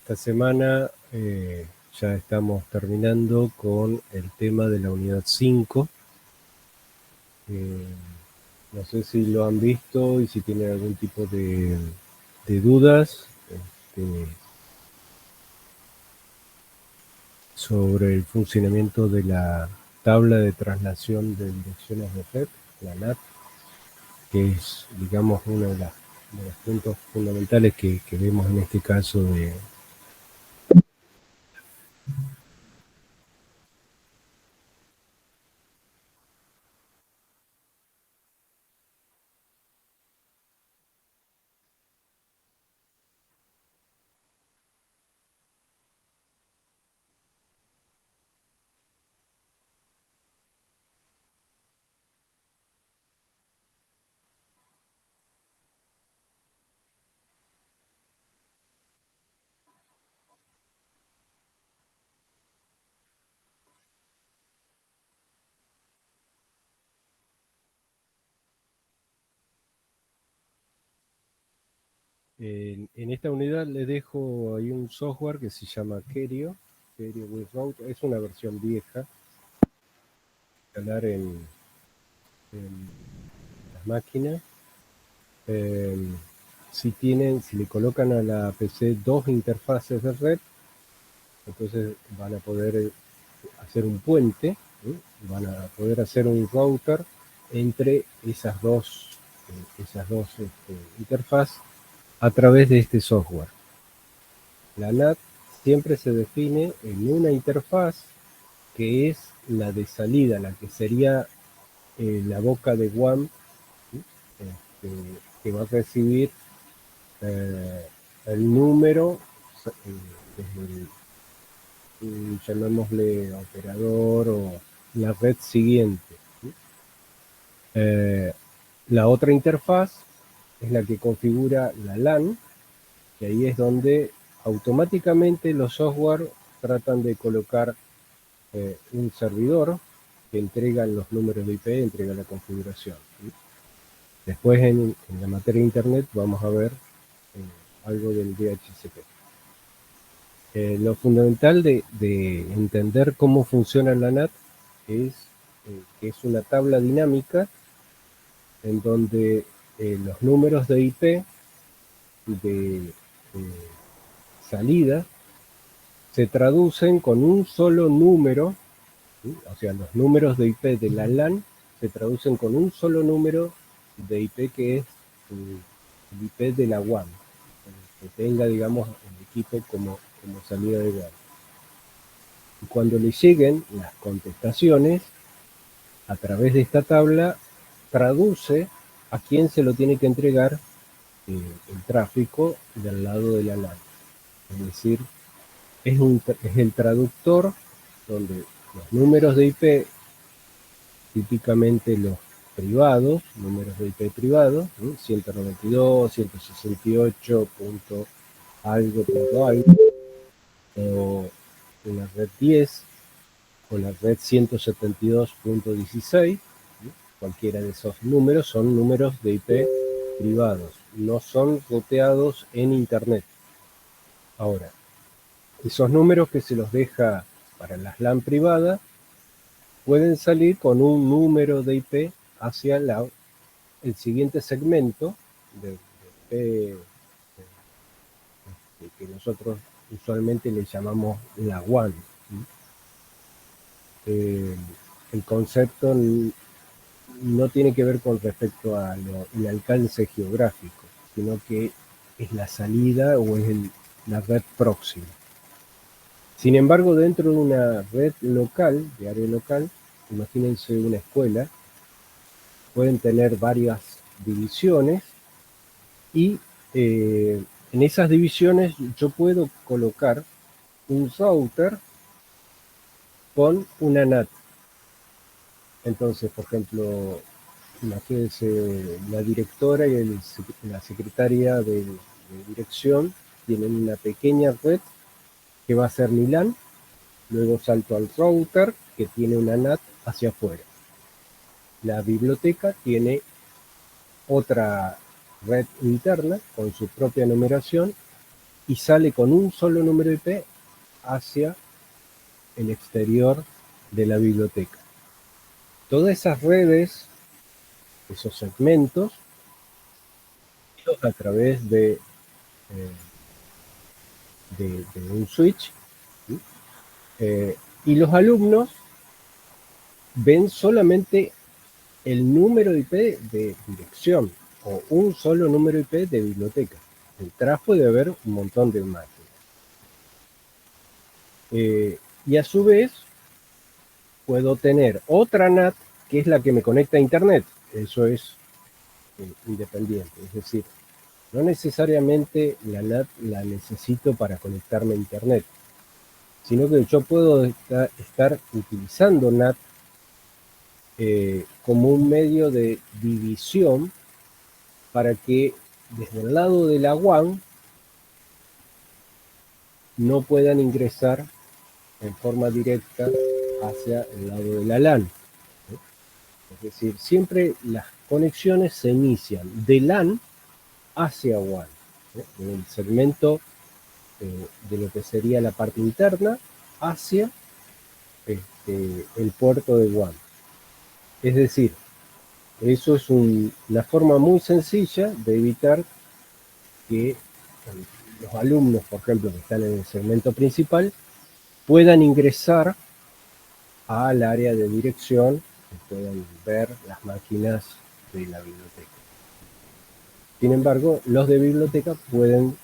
esta semana ya estamos terminando con el tema de la unidad 5. No sé si lo han visto y si tienen algún tipo de dudas sobre el funcionamiento de la tabla de traslación de direcciones de red, la NAT, que es, digamos, uno de los puntos fundamentales que vemos en este caso de... En esta unidad le dejo ahí un software que se llama Kerio with Router. Es una versión vieja, instalar en las máquinas. Si le colocan a la PC dos interfaces de red, entonces van a poder hacer un puente, van a poder hacer un router entre esas dos interfaces a través de este software. La NAT siempre se define en una interfaz que es la de salida, la que sería la boca de WAN, que va a recibir el número desde llamémosle operador o la red siguiente. La otra interfaz es la que configura la LAN, y ahí es donde automáticamente los software tratan de colocar un servidor que entrega los números de IP, entrega la configuración. Después en la materia de Internet vamos a ver algo del DHCP. Lo fundamental de entender cómo funciona la NAT es que es una tabla dinámica en donde los números de IP de salida se traducen con un solo número, ¿sí? O sea, los números de IP de la LAN se traducen con un solo número de IP que es el IP de la WAN, que tenga, digamos, el equipo como salida de WAN. Y cuando le lleguen las contestaciones, a través de esta tabla, traduce a quién se lo tiene que entregar el tráfico del lado de la LAN. Es decir, es el traductor donde los números de IP, típicamente los privados, números de IP privados, 192, 168, punto algo, o una red 10, o la red 172.16, cualquiera de esos números son números de IP privados, no son ruteados en Internet. Ahora, esos números que se los deja para las LAN privadas pueden salir con un número de IP hacia el siguiente segmento de IP que nosotros usualmente le llamamos la WAN. El concepto no tiene que ver con respecto al alcance geográfico, sino que es la salida o es la red próxima. Sin embargo, dentro de una red local, de área local, imagínense una escuela, pueden tener varias divisiones y en esas divisiones yo puedo colocar un router con una NAT. Entonces, por ejemplo, imagínense, la directora y la secretaria de dirección tienen una pequeña red que va a ser mi LAN, luego salto al router que tiene una NAT hacia afuera. La biblioteca tiene otra red interna con su propia numeración y sale con un solo número IP hacia el exterior de la biblioteca. Todas esas redes, esos segmentos, a través de un switch, ¿sí? Y los alumnos ven solamente el número IP de dirección o un solo número IP de biblioteca. Detrás puede haber un montón de máquinas. Y a su vez puedo tener otra NAT que es la que me conecta a internet. Eso es independiente. Es decir, no necesariamente la NAT la necesito para conectarme a internet, sino que yo puedo estar utilizando NAT como un medio de división para que desde el lado de la WAN no puedan ingresar en forma directa hacia el lado de la LAN. Es decir, siempre las conexiones se inician de LAN hacia WAN, en el segmento de lo que sería la parte interna hacia el puerto de WAN. Es decir, eso es una forma muy sencilla de evitar que los alumnos, por ejemplo, que están en el segmento principal, puedan ingresar al área de dirección y puedan ver las máquinas de la biblioteca. Sin embargo, los de biblioteca pueden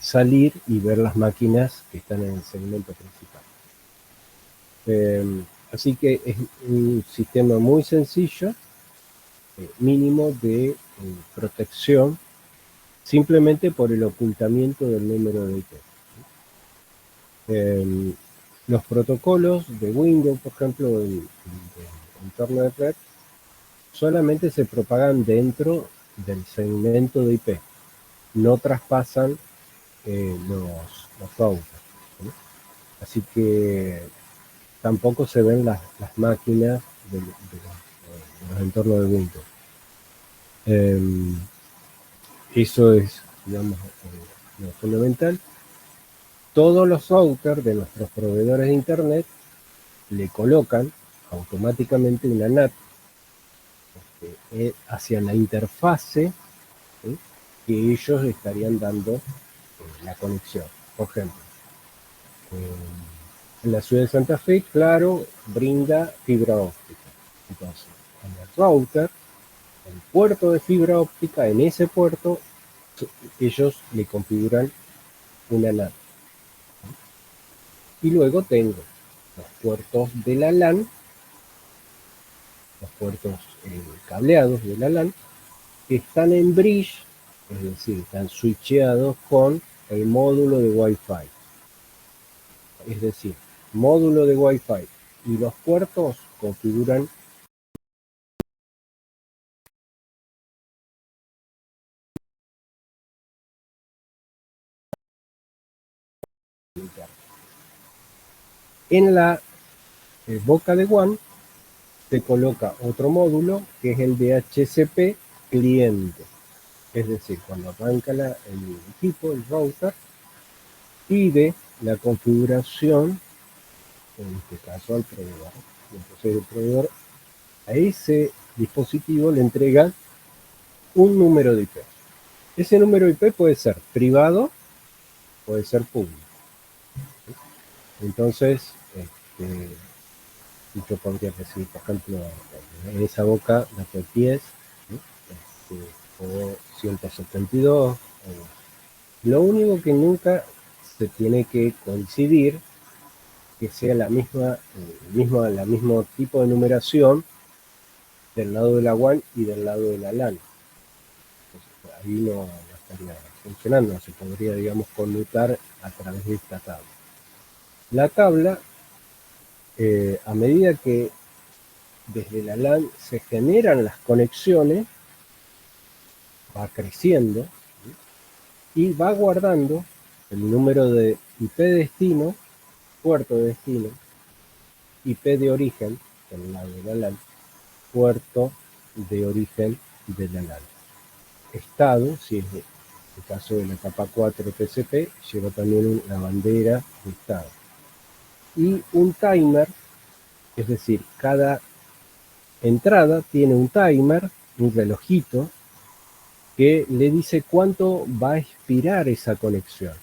salir y ver las máquinas que están en el segmento principal. Así que es un sistema muy sencillo, mínimo de protección, simplemente por el ocultamiento del número de IP. Los protocolos de Windows, por ejemplo, en entorno de red, solamente se propagan dentro del segmento de IP, no traspasan los routers, ¿sí? Así que tampoco se ven las máquinas de los entornos de Windows. Eso es, digamos, lo fundamental. Todos los routers de nuestros proveedores de internet le colocan automáticamente una NAT hacia la interfase, ¿sí?, que ellos estarían dando la conexión. Por ejemplo, en la ciudad de Santa Fe, Claro brinda fibra óptica. Entonces, en el router, el puerto de fibra óptica, en ese puerto, ellos le configuran una NAT. Y luego tengo los puertos de la LAN, los puertos cableados de la LAN, que están en bridge, es decir, están switcheados con el módulo de Wi-Fi. Es decir, módulo de Wi-Fi y los puertos configuran en la boca de WAN se coloca otro módulo que es el DHCP cliente. Es decir, cuando arranca el equipo, el router, pide la configuración, en este caso al proveedor. Entonces el proveedor a ese dispositivo le entrega un número de IP. Ese número de IP puede ser privado, puede ser público. Entonces, yo podría decir, por ejemplo, en esa boca la IP10, o 172. Lo único que nunca se tiene que coincidir que sea la mismo tipo de numeración del lado de la WAN y del lado de la LAN. Entonces, ahí no estaría funcionando, se podría, digamos, conmutar a través de esta tabla. La tabla, a medida que desde la LAN se generan las conexiones, va creciendo, ¿sí?, y va guardando el número de IP de destino, puerto de destino, IP de origen, del lado de la LAN, puerto de origen de la LAN. Estado, si es el caso de la capa 4 TCP, lleva también la bandera de estado. Y un timer, es decir, cada entrada tiene un timer, un relojito, que le dice cuánto va a expirar esa conexión.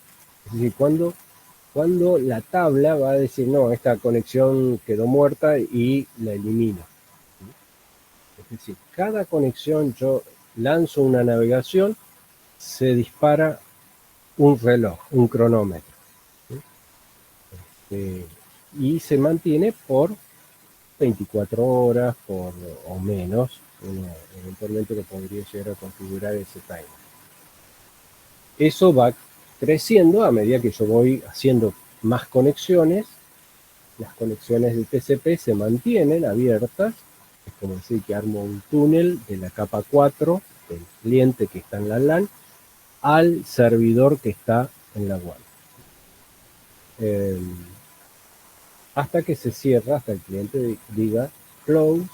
Es decir, cuando la tabla va a decir, no, esta conexión quedó muerta y la elimino. Es decir, cada conexión yo lanzo una navegación, se dispara un reloj, un cronómetro. Y se mantiene por 24 horas o menos. Uno eventualmente lo podría llegar a configurar ese timer. Eso va creciendo a medida que yo voy haciendo más conexiones. Las conexiones de TCP se mantienen abiertas. Es como decir que armo un túnel de la capa 4 del cliente que está en la LAN al servidor que está en la WAN. Hasta que se cierra, hasta el cliente diga close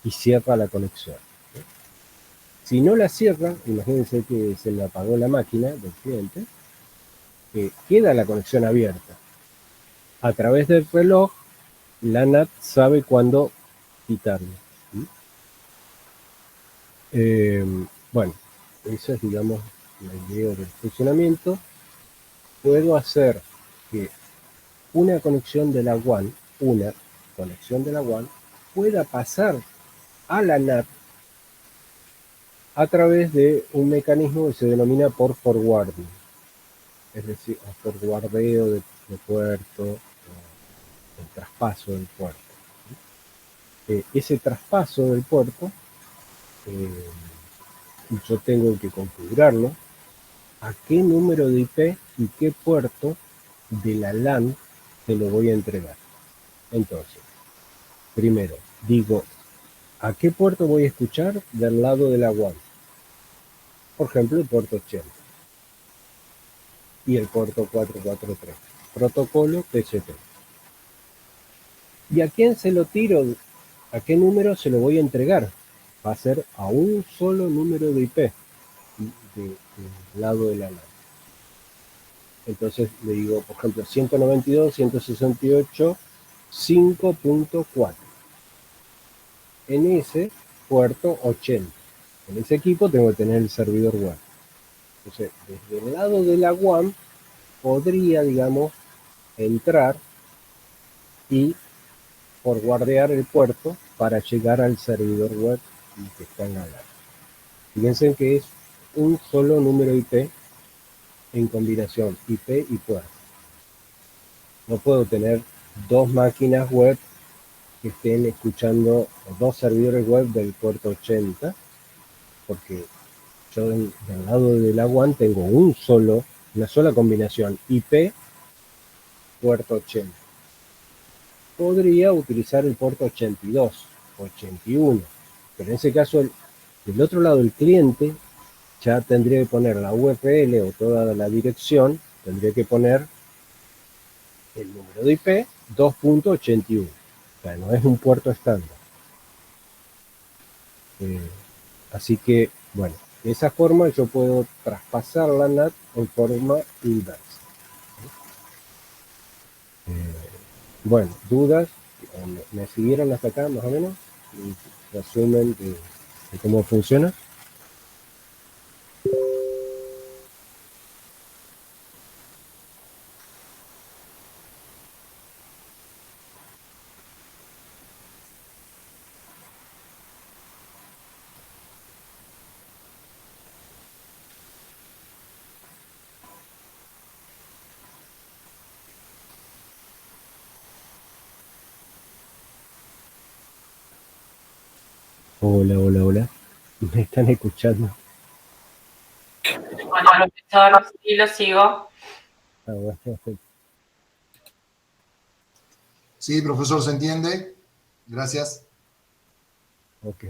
y cierra la conexión. Si no la cierra, imagínense que se le apagó la máquina del cliente, queda la conexión abierta. A través del reloj, la NAT sabe cuándo quitarlo. Bueno, esa es, digamos, la idea del funcionamiento. Puedo hacer que una conexión de la WAN, pueda pasar a la NAT a través de un mecanismo que se denomina por forwarding, es decir, forwardeo de puerto, el traspaso del puerto. Ese traspaso del puerto, yo tengo que configurarlo a qué número de IP y qué puerto de la LAN te lo voy a entregar. Entonces, primero, digo, ¿a qué puerto voy a escuchar del lado de la WAN? Por ejemplo, el puerto 80 y el puerto 443, protocolo TCP. ¿Y a quién se lo tiro? ¿A qué número se lo voy a entregar? Va a ser a un solo número de IP del lado de la LAN. Entonces le digo, por ejemplo, 192.168.5.4. En ese puerto 80. En ese equipo tengo que tener el servidor WAN. Entonces, desde el lado de la WAN podría, digamos, entrar y forwardear el puerto para llegar al servidor web que está en la LAN. Fíjense que es un solo número IP en combinación IP y puerto. No puedo tener dos máquinas web que estén escuchando, dos servidores web del puerto 80, porque yo del lado de la WAN tengo una sola combinación IP puerto 80. Podría utilizar el puerto 82, 81, pero en ese caso del otro lado el cliente ya tendría que poner la URL o toda la dirección, tendría que poner el número de IP 2.81. O sea, no es un puerto estándar. Así que, bueno, de esa forma yo puedo traspasar la NAT en forma inversa. Bueno, dudas, ¿me siguieron hasta acá más o menos? Un resumen de cómo funciona. Hola, hola, hola. ¿Me están escuchando? Bueno, profesor, sí lo sigo. Ah, bueno. Sí, profesor, ¿se entiende? Gracias. Ok.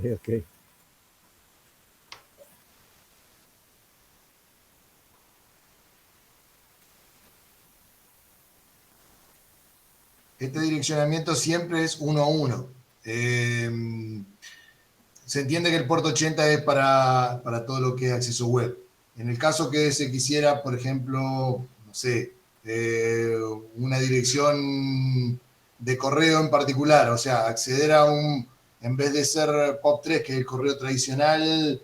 Este direccionamiento siempre es 1 a 1. Se entiende que el puerto 80 es para todo lo que es acceso web. En el caso que se quisiera, por ejemplo, no sé, una dirección de correo en particular, o sea, acceder a un, en vez de ser POP3, que es el correo tradicional,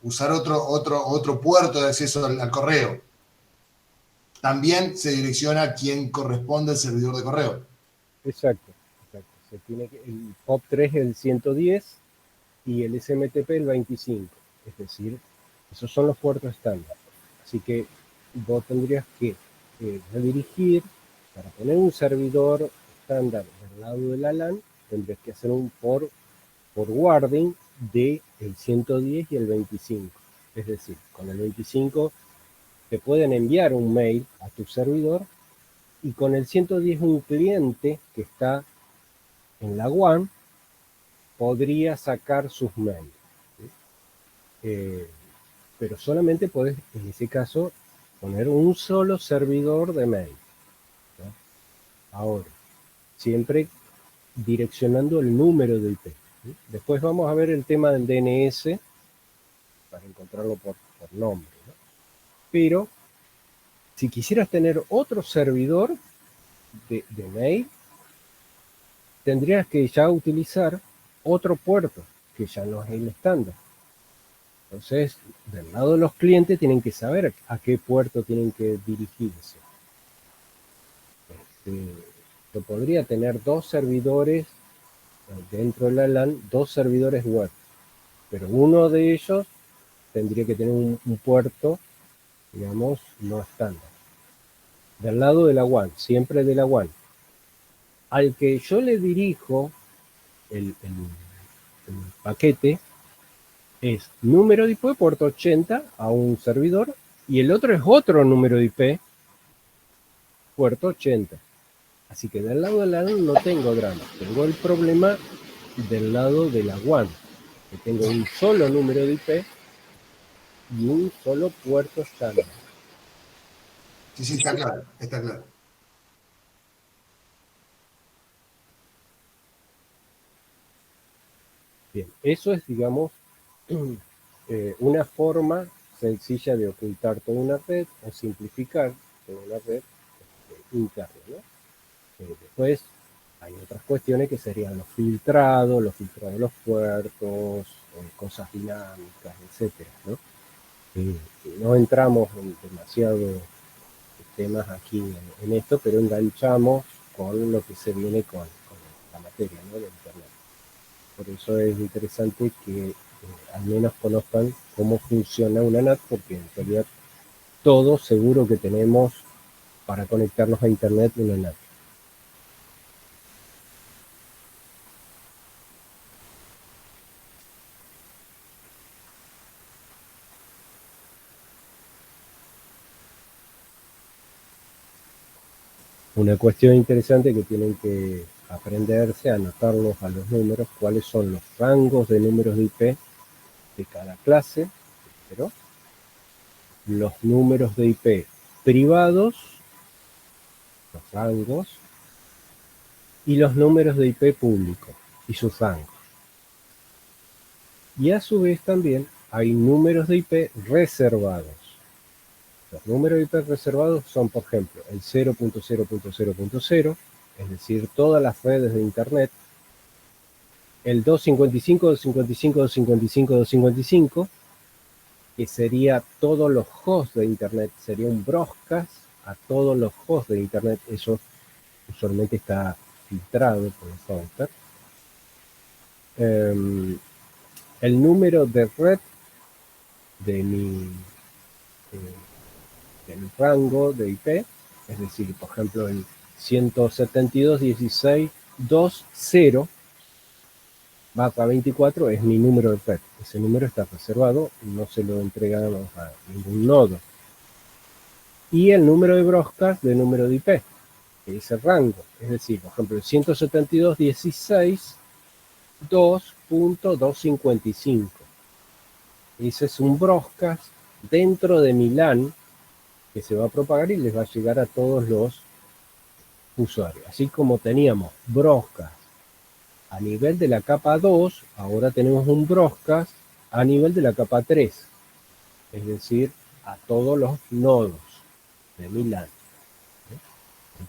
usar otro puerto de acceso al correo. También se direcciona a quien corresponde el servidor de correo. Exacto, exacto. Se tiene que, el POP3 es el 110 y el SMTP el 25. Es decir, esos son los puertos estándar. Así que vos tendrías que redirigir, para poner un servidor estándar del lado de la LAN, tendrías que hacer un forwarding de el 110 y el 25. Es decir, con el 25 te pueden enviar un mail a tu servidor y con el 110 un cliente que está en la WAN podría sacar sus mails. ¿Sí? Pero solamente podés, en ese caso, poner un solo servidor de mail. ¿No? Ahora, siempre direccionando el número de IP. ¿Sí? Después vamos a ver el tema del DNS para encontrarlo por nombre. ¿No? Pero si quisieras tener otro servidor de mail, tendrías que ya utilizar otro puerto, que ya no es el estándar. Entonces, del lado de los clientes tienen que saber a qué puerto tienen que dirigirse. Yo podría tener dos servidores dentro de la LAN, dos servidores web, pero uno de ellos tendría que tener un puerto, digamos, no estándar. Del lado de la WAN, siempre de la WAN. Al que yo le dirijo el paquete es número de IP puerto 80 a un servidor y el otro es otro número de IP puerto 80. Así que del lado de la LAN no tengo drama. Tengo el problema del lado de la WAN, que tengo un solo número de IP y un solo puerto estándar. Sí, está claro, está claro. Bien, eso es, digamos, una forma sencilla de ocultar toda una red o simplificar toda una red interna, ¿no? Después hay otras cuestiones que serían los filtrados de los puertos, cosas dinámicas, etcétera, ¿no? No entramos en demasiado temas aquí en esto, pero enganchamos con lo que se viene con la materia, ¿no? De Internet. Por eso es interesante que al menos conozcan cómo funciona una NAT, porque en realidad todos seguro que tenemos para conectarnos a Internet una NAT. Una cuestión interesante que tienen que aprenderse, anotarlos a los números, cuáles son los rangos de números de IP de cada clase, pero los números de IP privados, los rangos, y los números de IP públicos y sus rangos. Y a su vez también hay números de IP reservados. Los números de IP reservados son, por ejemplo, el 0.0.0.0, es decir, todas las redes de Internet, el 255.255.255.255, que sería todos los hosts de Internet, sería un broadcast a todos los hosts de Internet. Eso usualmente está filtrado por el software. El número de red de del rango de IP, es decir, por ejemplo, el 172.16.20/24 es mi número de red. Ese número está reservado, no se lo entregamos a ningún nodo. Y el número de broadcast del número de IP, que es el rango, es decir, por ejemplo, el 172.16.2.255. Ese es un broadcast dentro de mi LAN que se va a propagar y les va a llegar a todos los usuarios. Así como teníamos broadcast a nivel de la capa 2, ahora tenemos un broadcast a nivel de la capa 3, es decir, a todos los nodos de mi LAN.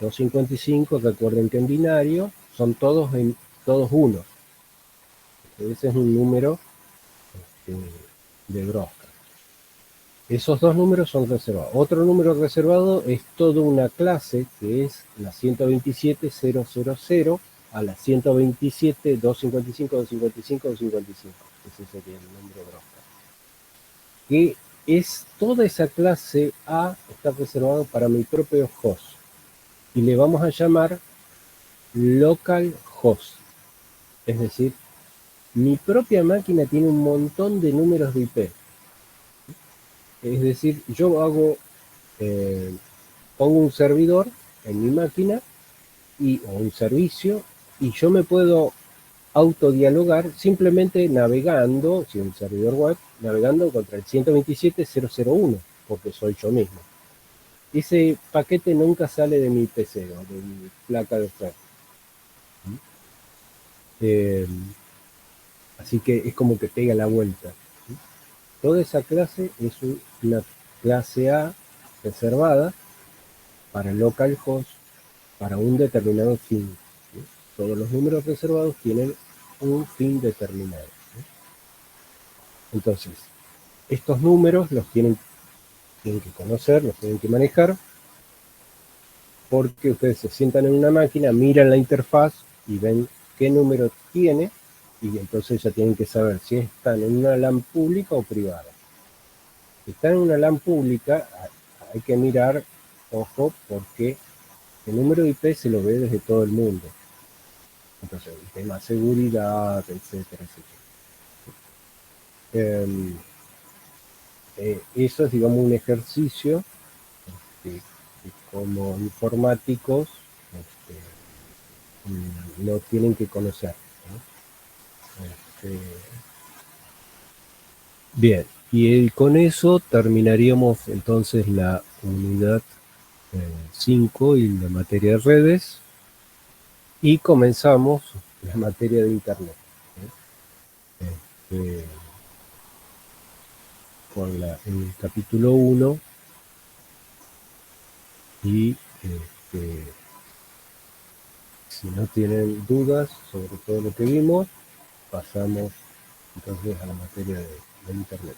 255, recuerden que en binario son todos unos. Ese es un número de Broca. Esos dos números son reservados. Otro número reservado es toda una clase que es la 127.000 a la 127.255, 255, 255. Ese sería el número Broca. Que es toda esa clase A está reservado para mi propio host. Y le vamos a llamar localhost. Es decir, mi propia máquina tiene un montón de números de IP. Es decir, yo pongo un servidor en mi máquina o un servicio y yo me puedo autodialogar simplemente navegando, si es un servidor web, navegando contra el 127.001, porque soy yo mismo. Ese paquete nunca sale de mi PC o de mi placa de red. Así que es como que pega la vuelta. Toda esa clase es una clase A reservada para localhost para un determinado fin. Todos los números reservados tienen un fin determinado. Entonces, estos números los tienen que conocer, los tienen que manejar, porque ustedes se sientan en una máquina, miran la interfaz y ven qué número tiene, y entonces ya tienen que saber si están en una LAN pública o privada. Si están en una LAN pública, hay que mirar, ojo, porque el número de IP se lo ve desde todo el mundo. Entonces, el tema de seguridad, etcétera, etcétera. Eso es, digamos, un ejercicio que como informáticos lo tienen que conocer, ¿no? Bien, y con eso terminaríamos entonces la unidad 5 y la materia de redes, y comenzamos la materia de Internet. Con el capítulo 1 y si no tienen dudas sobre todo lo que vimos, pasamos entonces a la materia de Internet.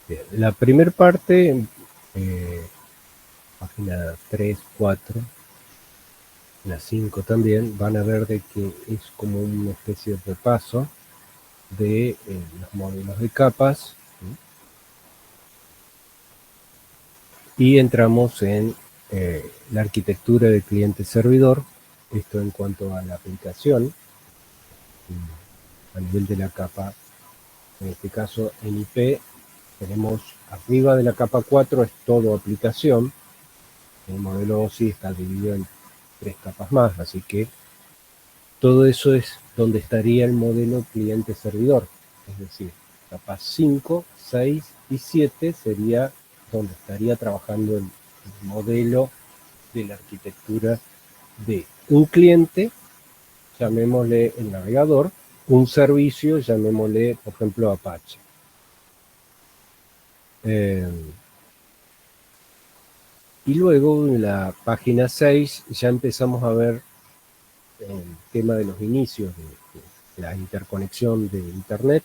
Bien, la primera parte, página 3, 4, la 5 también, van a ver de que es como una especie de repaso de los modelos de capas, ¿sí? Y entramos en la arquitectura de cliente-servidor, esto en cuanto a la aplicación, a nivel de la capa, en este caso en IP, tenemos arriba de la capa 4 es todo aplicación, el modelo OSI está dividido en 3 capas más, así que todo eso es donde estaría el modelo cliente-servidor, es decir, capas 5, 6 y 7 sería donde estaría trabajando el modelo de la arquitectura de un cliente, llamémosle el navegador, un servicio, llamémosle, por ejemplo, Apache. Y luego en la página 6 ya empezamos a ver el tema de los inicios de la interconexión de Internet,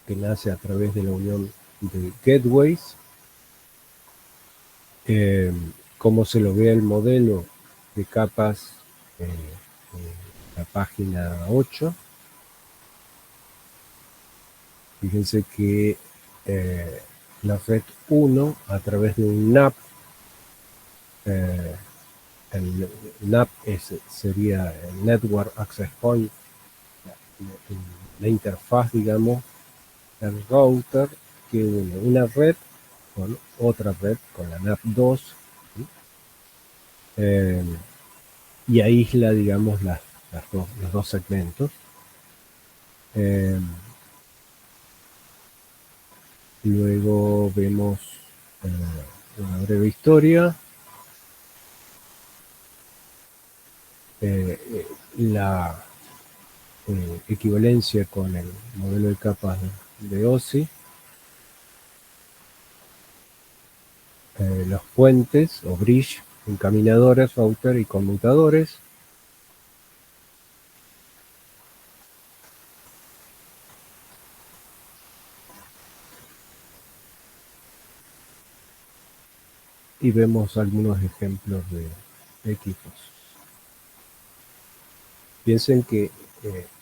que nace a través de la unión de gateways, cómo se lo ve el modelo de capas en la página 8. Fíjense que la red 1 a través de un NAP. El NAP sería el Network Access Point, la interfaz, digamos, el router que une una red con otra red, con la NAP 2, y aísla, digamos, los dos segmentos. Luego vemos una breve historia. La equivalencia con el modelo de capas de OSI. Los puentes o bridge, encaminadores, router y conmutadores. Y vemos algunos ejemplos de equipos. Piensen que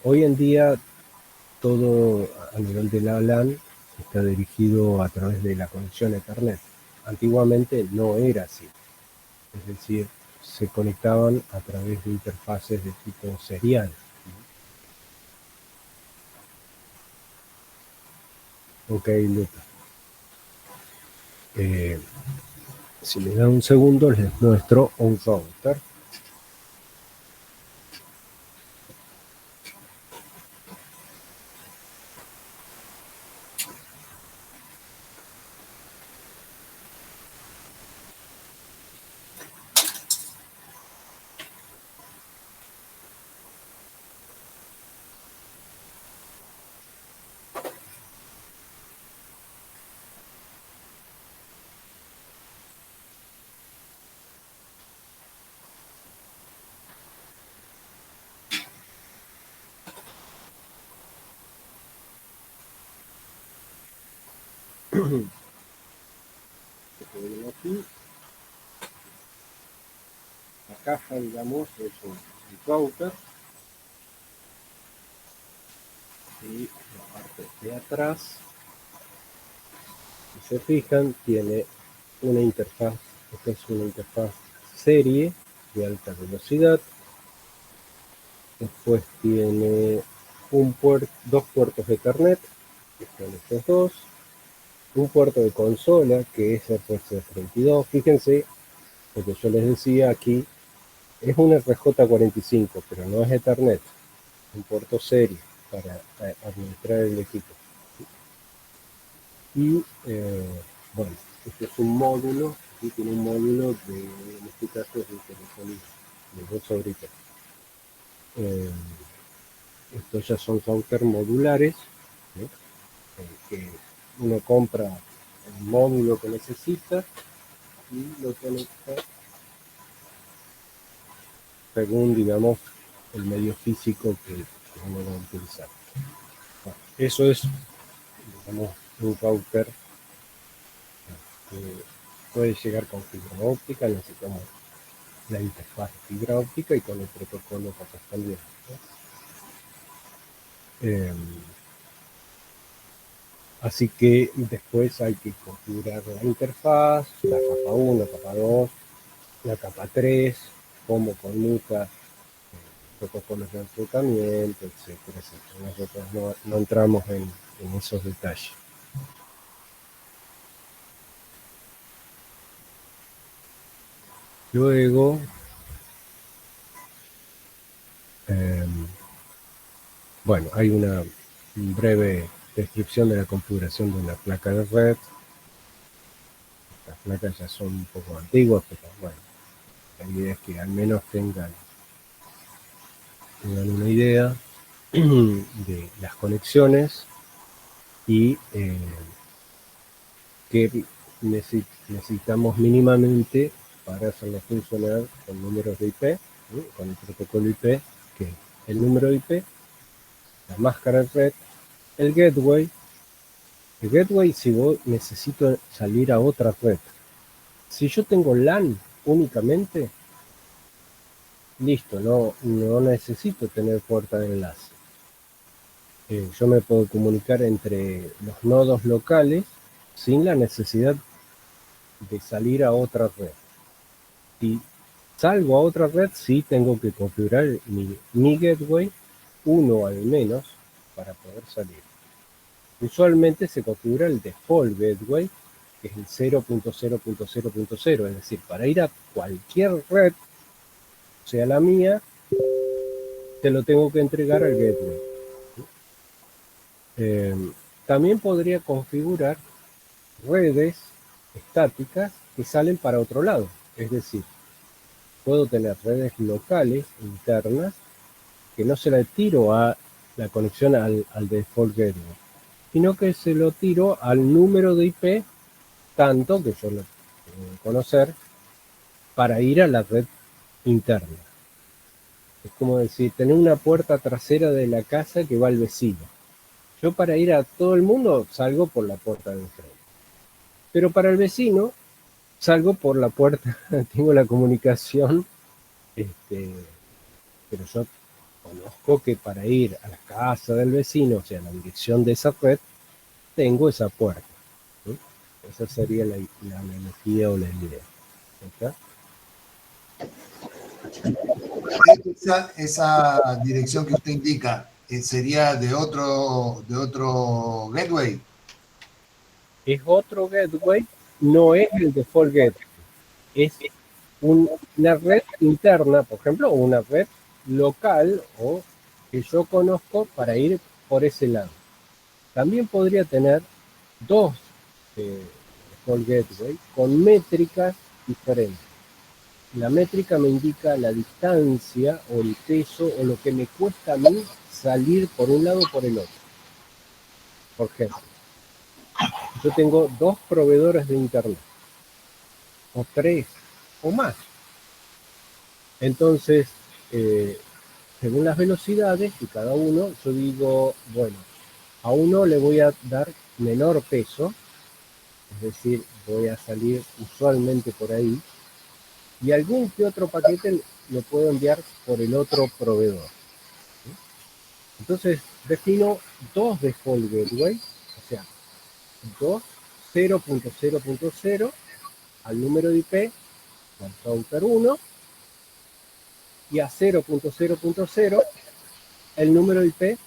hoy en día todo a nivel de la LAN está dirigido a través de la conexión Ethernet. Antiguamente no era así. Es decir, se conectaban a través de interfaces de tipo serial. Ok, Lucas. Si me dan un segundo, les muestro un router. Aquí, la caja, digamos, es un router. Y la parte de atrás, si se fijan, tiene una interfaz. Esta es una interfaz serie de alta velocidad. Después tiene dos puertos de Ethernet, que son estos dos. Un puerto de consola, que es RJ32. Fíjense, lo que yo les decía aquí, es un RJ45, pero no es Ethernet. Un puerto serie para administrar el equipo. Y bueno, este es un módulo, aquí tiene un módulo en este caso es de telefonía, de voz sobre IP. Estos ya son routers modulares, ¿sí? Que uno compra el módulo que necesita y lo conecta según, digamos, el medio físico que uno va a utilizar. Bueno, eso es, digamos, un router que puede llegar con fibra óptica. Necesitamos la interfaz de fibra óptica y con el protocolo correspondiente. Así que después hay que configurar la interfaz, la capa 1, capa 2, la capa 3, cómo conmuta protocolos de enrutamiento, etcétera, etcétera. Nosotros no entramos en esos detalles. Luego, bueno, hay una breve descripción de la configuración de una placa de red. Las placas ya son un poco antiguas, pero bueno, la idea es que al menos tengan una idea de las conexiones y que necesitamos mínimamente para hacerlo funcionar con números de IP, ¿sí? Con el protocolo IP, que es el número de IP, la máscara de red, el gateway. El gateway, si vos necesito salir a otra red. Si yo tengo LAN únicamente, listo, no necesito tener puerta de enlace. yo me puedo comunicar entre los nodos locales sin la necesidad de salir a otra red. Si salgo a otra red, sí tengo que configurar mi gateway, uno al menos, para poder salir. Usualmente se configura el default gateway, que es el 0.0.0.0, es decir, para ir a cualquier red, sea la mía, te lo tengo que entregar al gateway. También podría configurar redes estáticas que salen para otro lado, es decir, puedo tener redes locales internas que no se la tiro a la conexión al default gateway, sino que se lo tiro al número de IP, tanto que yo lo tengo que conocer, para ir a la red interna. Es como decir, tener una puerta trasera de la casa que va al vecino. Yo para ir a todo el mundo salgo por la puerta de enfrente. Pero para el vecino salgo por la puerta, tengo la comunicación, pero yo conozco que para ir a la casa del vecino, o sea, la dirección de esa red, tengo esa puerta. ¿Sí? Esa sería la analogía o la idea. ¿Está? Esa dirección que usted indica sería de otro gateway. Es otro gateway, no es el default gateway, es una red interna, por ejemplo, o una red local o que yo conozco para ir por ese lado. También podría tener dos default gateway con métricas diferentes. La métrica me indica la distancia o el peso o lo que me cuesta a mí salir por un lado o por el otro. Por ejemplo, yo tengo 2 proveedores de internet, o 3, o más. Entonces, según las velocidades de cada uno, yo digo, bueno, a uno le voy a dar menor peso, es decir, voy a salir usualmente por ahí, y algún que otro paquete lo puedo enviar por el otro proveedor. Entonces, defino 2 default gateway, o sea, 2 0.0.0 al número de IP del router 1 y a 0.0.0 el número de IP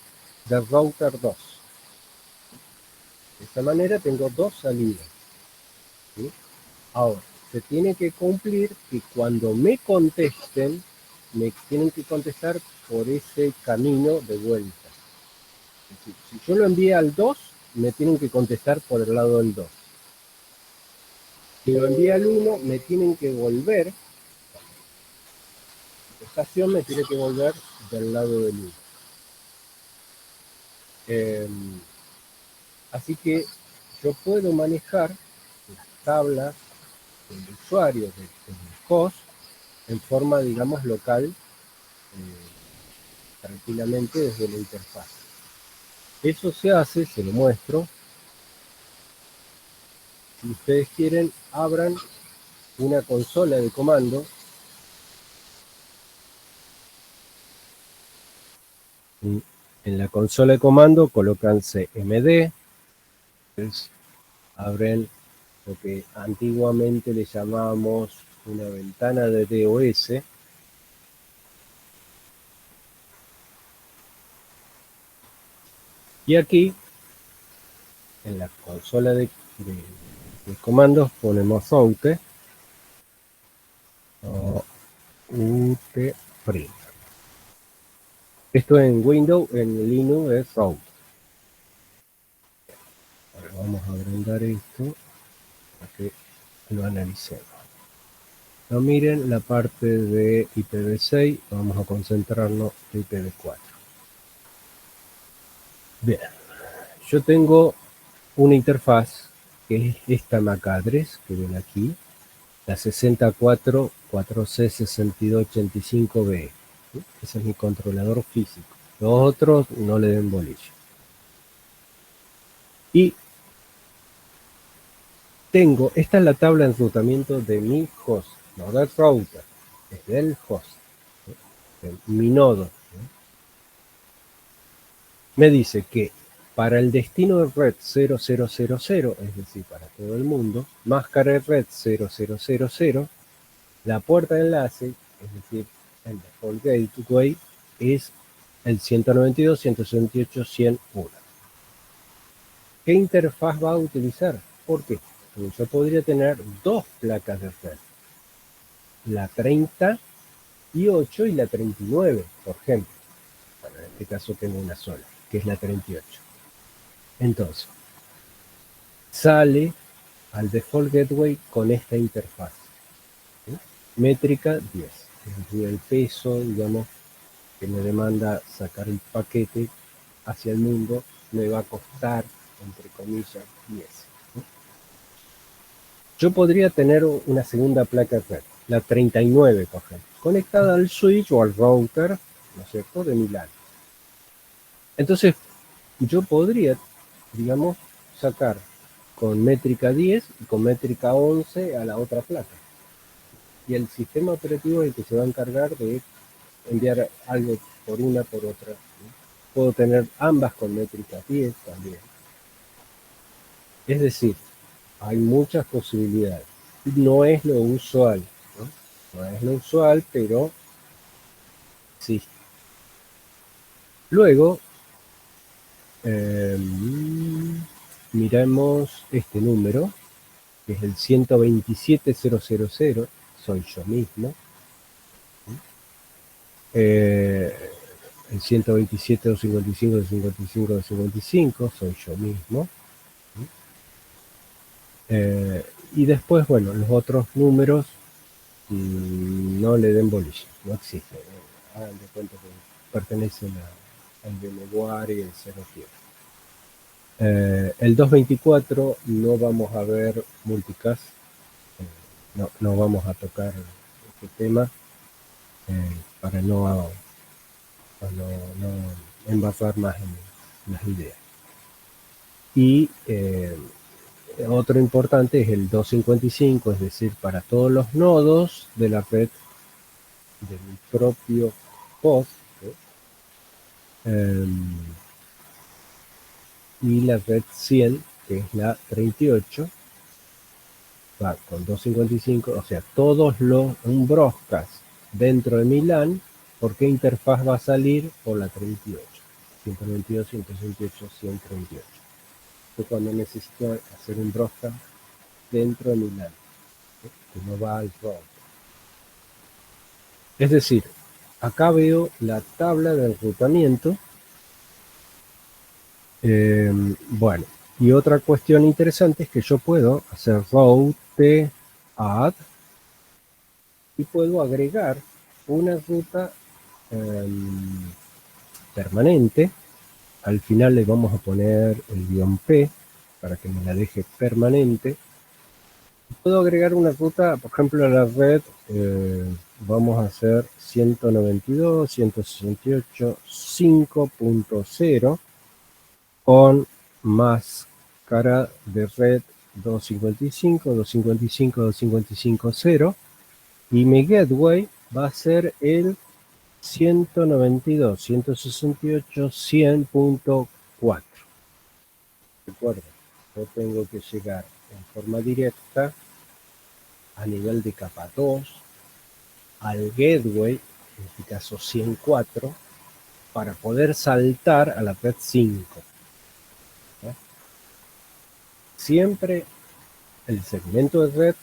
del router 2. De esta manera tengo 2 salidas. ¿Sí? Ahora, se tiene que cumplir que cuando me contesten, me tienen que contestar por ese camino de vuelta. Es decir, si yo lo envié al 2, me tienen que contestar por el lado del 2. Si lo envié al 1, me tienen que volver, la contestación me tiene que volver del lado del 1. Así que yo puedo manejar las tablas del usuario, del host, en forma, digamos, local, tranquilamente desde la interfaz. Eso se hace, se lo muestro. Si ustedes quieren, abran una consola de comando. En la consola de comando colocan cmd, entonces abren lo que antiguamente le llamábamos una ventana de DOS. Y aquí, en la consola de comandos, ponemos out o utprint. Esto en Windows, en Linux es out. Ahora vamos a agrandar esto para que lo analicemos. No miren la parte de IPv6, vamos a concentrarnos en IPv4. Bien, yo tengo una interfaz que es esta MAC address que ven aquí, la 644C6285B. Ese es mi controlador físico. Los otros no le den bolilla. Y tengo, esta es la tabla de enrutamiento de mi host, no del router, es del host, de mi nodo. me dice que para el destino de red 0000, es decir, para todo el mundo, máscara de red 0000, la puerta de enlace, es decir, el default gateway, es el 192.168.101. ¿Qué interfaz va a utilizar? ¿Por qué? Porque yo podría tener dos placas de red, la 38 y la 39, por ejemplo. Bueno, en este caso tengo una sola, que es la 38. Entonces, sale al default gateway con esta interfaz, ¿sí? Métrica 10, es decir, el peso, digamos, que me demanda sacar el paquete hacia el mundo, me va a costar, entre comillas, 10. ¿Sí? Yo podría tener una segunda placa de red, la 39, por ejemplo, conectada al switch o al router, ¿no es cierto?, de mi LAN. Entonces, yo podría, digamos, sacar con métrica 10 y con métrica 11 a la otra placa. Y el sistema operativo es el que se va a encargar de enviar algo por una, por otra. Puedo tener ambas con métrica 10 también. Es decir, hay muchas posibilidades. No es lo usual, ¿no? No es lo usual, pero sí. Luego, miremos este número, que es el 127.000, soy yo mismo. El 127.255.255.255, soy yo mismo. Y después, bueno, los otros números no le den bolilla, no existen. Hagan de cuenta que pertenecen al de memoria y el 0 quiebra. El 224 no vamos a ver multicast, no vamos a tocar este tema para no envasar más en las ideas. Y otro importante es el 255, es decir, para todos los nodos de la red de mi propio host, y la red 100, que es la 38, va con 255, o sea, un broadcast dentro de mi LAN, ¿por qué interfaz va a salir? Por la 38, 192, 168, 138. Yo cuando necesito hacer un broadcast dentro de mi LAN, que no va al router. Es decir, acá veo la tabla de enrutamiento. Bueno, y otra cuestión interesante es que yo puedo hacer route add y puedo agregar una ruta permanente. Al final le vamos a poner el guión P para que me la deje permanente. Puedo agregar una ruta, por ejemplo, a la red, vamos a hacer 192.168.5.0 con máscara de red 255, 255, 255.0, y mi gateway va a ser el 192.168.100.4. Recuerden, yo tengo que llegar en forma directa a nivel de capa 2 al gateway, en este caso 104, para poder saltar a la red 5. Siempre el segmento de red,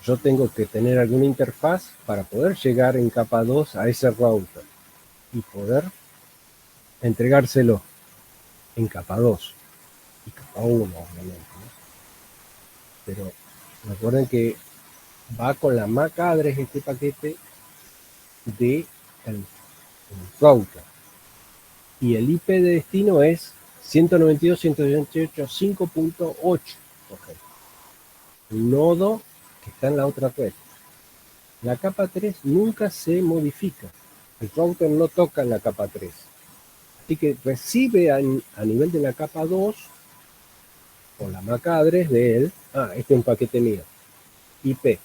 yo tengo que tener alguna interfaz para poder llegar en capa 2 a ese router y poder entregárselo en capa 2 y capa 1, obviamente, ¿no? Pero recuerden que va con la MAC address este paquete de el router, y el IP de destino es 192.168.5.8, por ejemplo, el nodo que está en la otra red. La capa 3 nunca se modifica, el router no toca en la capa 3, así que recibe a nivel de la capa 2 con la MAC address de él. Este es un paquete mío, IP,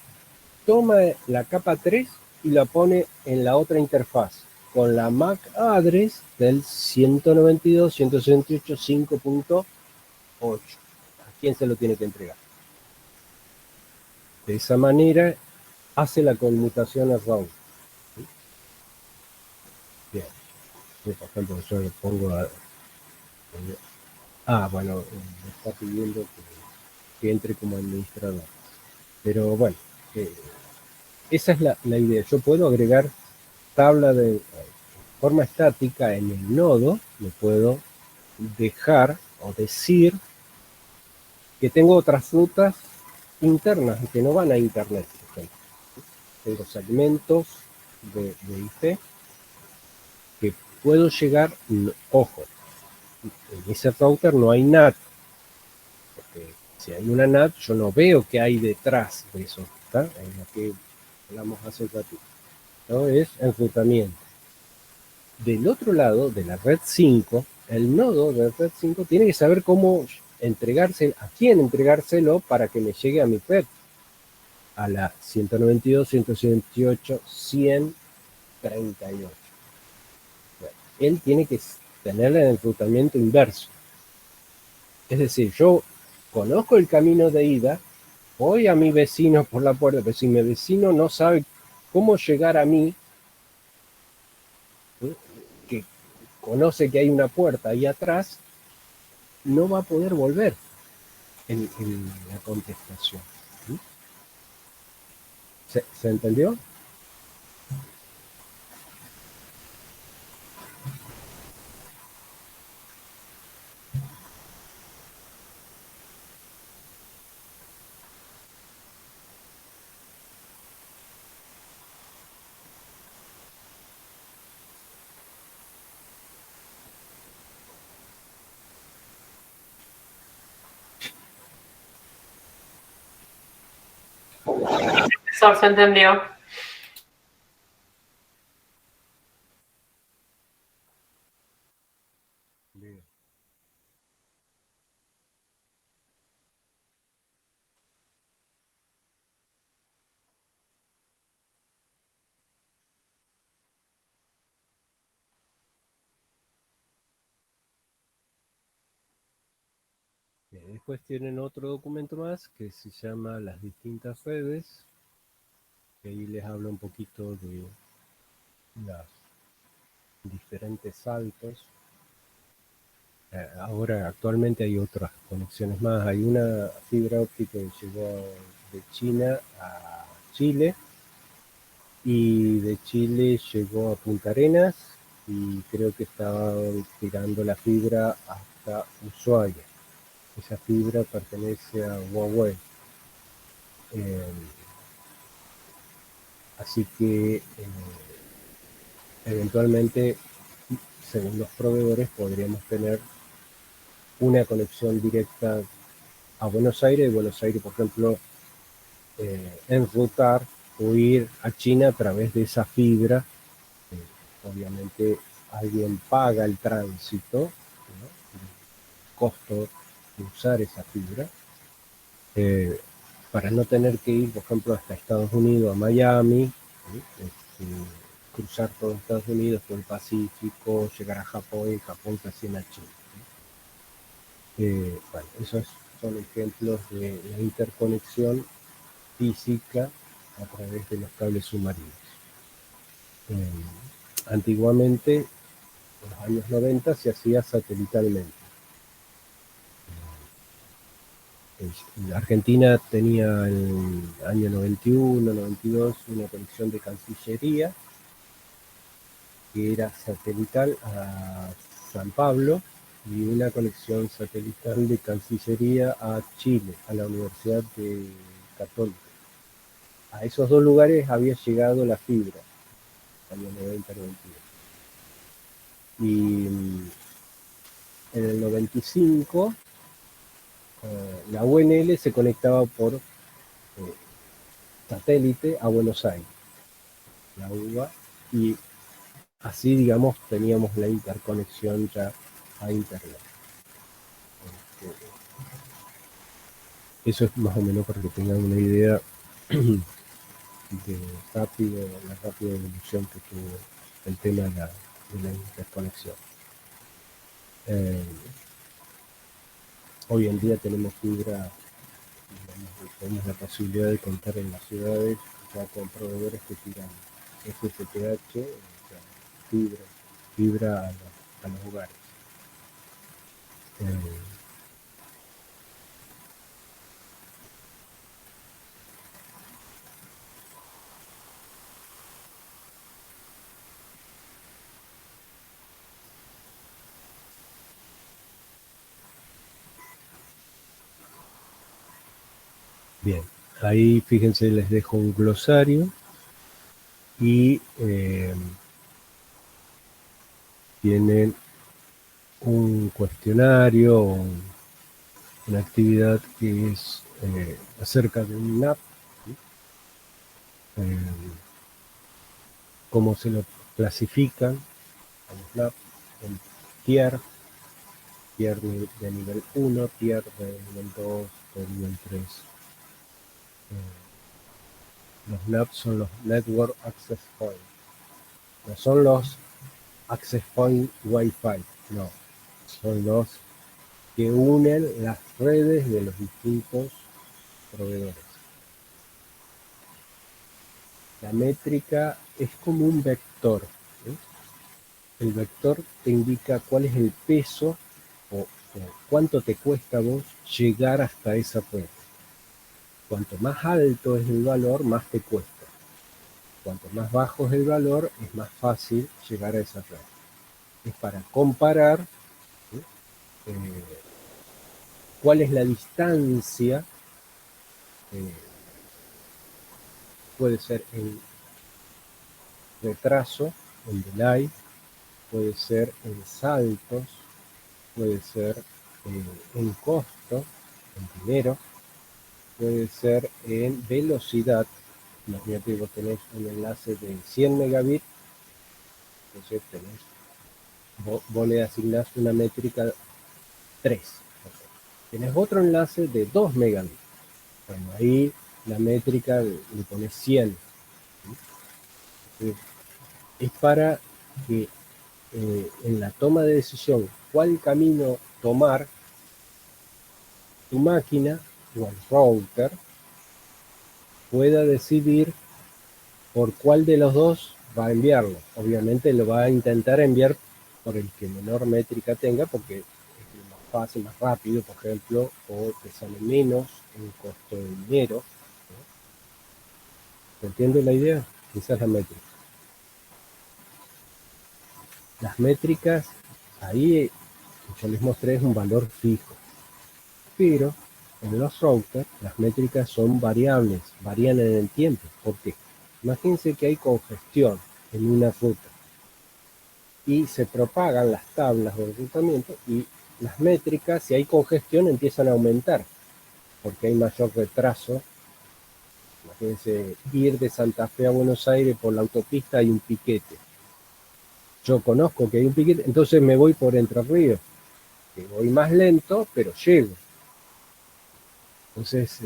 toma la capa 3 y la pone en la otra interfaz, con la MAC address del 192.168.5.8. ¿A quién se lo tiene que entregar? De esa manera hace la conmutación a route. Bien. Por ejemplo, yo le pongo bueno, me está pidiendo que entre como administrador. Pero bueno, esa es la idea. Yo puedo agregar tabla de forma estática en el nodo, le puedo dejar o decir que tengo otras rutas internas que no van a internet. Por ejemplo. Tengo segmentos de IP que puedo llegar, ojo, en ese router no hay NAT, porque si hay una NAT yo no veo qué hay detrás de eso, ¿está? En lo que hablamos hace un ratito. ¿No? Es enrutamiento. Del otro lado, de la red 5, el nodo de red 5 tiene que saber cómo entregarse, a quién entregárselo para que me llegue a mi red, a la 192.168.138. Bueno, él tiene que tener el enrutamiento inverso. Es decir, yo conozco el camino de ida, voy a mi vecino por la puerta, pero si mi vecino no sabe cómo llegar a mí, que conoce que hay una puerta ahí atrás, no va a poder volver en la contestación. ¿Se entendió? Profesor, ¿se entendió? Bien. Después tienen otro documento más que se llama Las distintas redes, que ahí les hablo un poquito de los diferentes saltos. Ahora actualmente hay otras conexiones más. Hay una fibra óptica que llegó de China a Chile y de Chile llegó a Punta Arenas y creo que estaba tirando la fibra hasta Ushuaia. Esa fibra pertenece a Huawei. Así que eventualmente, según los proveedores, podríamos tener una conexión directa a Buenos Aires, y Buenos Aires, por ejemplo, enrutar o ir a China a través de esa fibra. Obviamente alguien paga el tránsito, ¿no? El costo de usar esa fibra, para no tener que ir, por ejemplo, hasta Estados Unidos, a Miami, ¿sí? Cruzar todo Estados Unidos, todo el Pacífico, llegar a Japón y Japón recién a China. Bueno, esos son ejemplos de la interconexión física a través de los cables submarinos. Antiguamente, en los años 90, se hacía satelitalmente. La Argentina tenía en el año 91, 92 una conexión de Cancillería que era satelital a San Pablo y una conexión satelital de Cancillería a Chile, a la Universidad Católica. A esos dos lugares había llegado la fibra, año 90-92. Y en el 95 la UNL se conectaba por satélite a Buenos Aires, la UBA, y así, digamos, teníamos la interconexión ya a Internet. Eso es más o menos para que tengan una idea de la rápida evolución que tuvo el tema de la interconexión. Hoy en día tenemos fibra, tenemos la posibilidad de contar en las ciudades ya con proveedores que tiran FTTH, o sea, fibra a los hogares. Bien, ahí fíjense, les dejo un glosario y tienen un cuestionario, una actividad que es acerca de un NAP, cómo se lo clasifican a los NAP en tier de nivel 1, tier de nivel 2, de nivel 3. Los NAP son los Network Access Point, no son los Access Point Wi-Fi, no, son los que unen las redes de los distintos proveedores. La métrica es como un vector, ¿sí? El vector te indica cuál es el peso o cuánto te cuesta a vos llegar hasta esa red. Cuanto más alto es el valor, más te cuesta. Cuanto más bajo es el valor, es más fácil llegar a esa red. Es para comparar, ¿sí? Cuál es la distancia, puede ser en retraso, en delay, puede ser en saltos, puede ser en costo, en dinero, puede ser en velocidad. Imagínate que vos tenés un enlace de 100 megabits, entonces vos le asignás una métrica 3. Tenés otro enlace de 2 megabits. Bueno, ahí la métrica le pones 100. Entonces, es para que en la toma de decisión cuál camino tomar, tu máquina o el router pueda decidir por cuál de los dos va a enviarlo. Obviamente lo va a intentar enviar por el que menor métrica tenga, porque es más fácil, más rápido, por ejemplo, o te sale menos en costo de dinero, ¿no? ¿Se entiende la idea? Esa es la métrica. Las métricas, ahí yo les mostré, es un valor fijo, pero en los routers las métricas son variables, varían en el tiempo. ¿Por qué? Imagínense que hay congestión en una ruta y se propagan las tablas de enrutamiento y las métricas, si hay congestión, empiezan a aumentar porque hay mayor retraso. Imagínense ir de Santa Fe a Buenos Aires por la autopista, hay un piquete. Yo conozco que hay un piquete, entonces me voy por Entre Ríos, que voy más lento, pero llego. Entonces,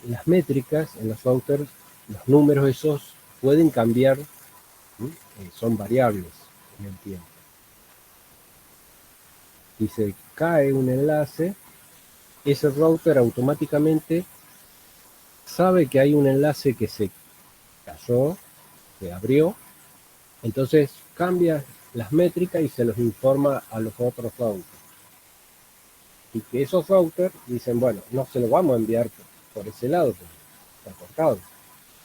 las métricas en los routers, los números esos pueden cambiar, ¿sí? Son variables en el tiempo. Si se cae un enlace, ese router automáticamente sabe que hay un enlace que se cayó, se abrió, entonces cambia las métricas y se los informa a los otros routers. Y que esos routers dicen, bueno, no se lo vamos a enviar por ese lado, porque está cortado.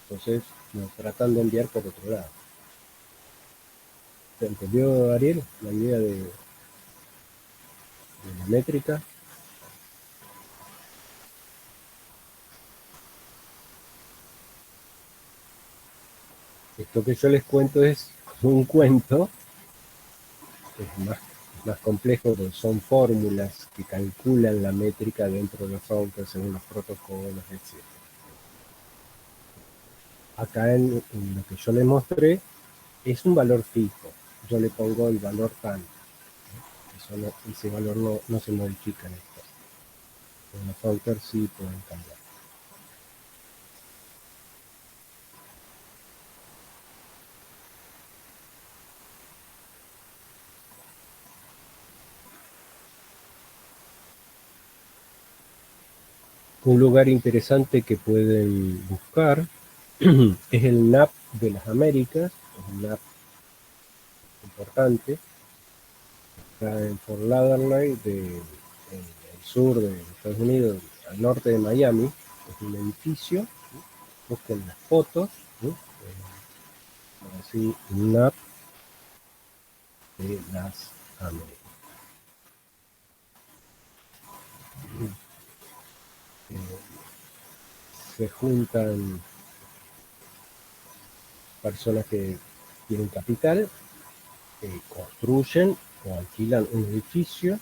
Entonces nos tratan de enviar por otro lado. ¿Se entendió, Ariel, la idea de la métrica? Esto que yo les cuento es un cuento, es más complejo, porque son fórmulas que calculan la métrica dentro de los routers según los protocolos, etc. Acá en lo que yo les mostré es un valor fijo. Yo le pongo el valor tanto. Ese valor no se modifica en esto. En los routers sí pueden cambiar. Un lugar interesante que pueden buscar es el NAP de las Américas, es un NAP importante, está en Fort Lauderdale, en el sur de Estados Unidos, al norte de Miami. Es un edificio, ¿sí? Busquen las fotos, ¿sí? Así, NAP de las Américas. Se juntan personas que tienen capital, construyen o alquilan un edificio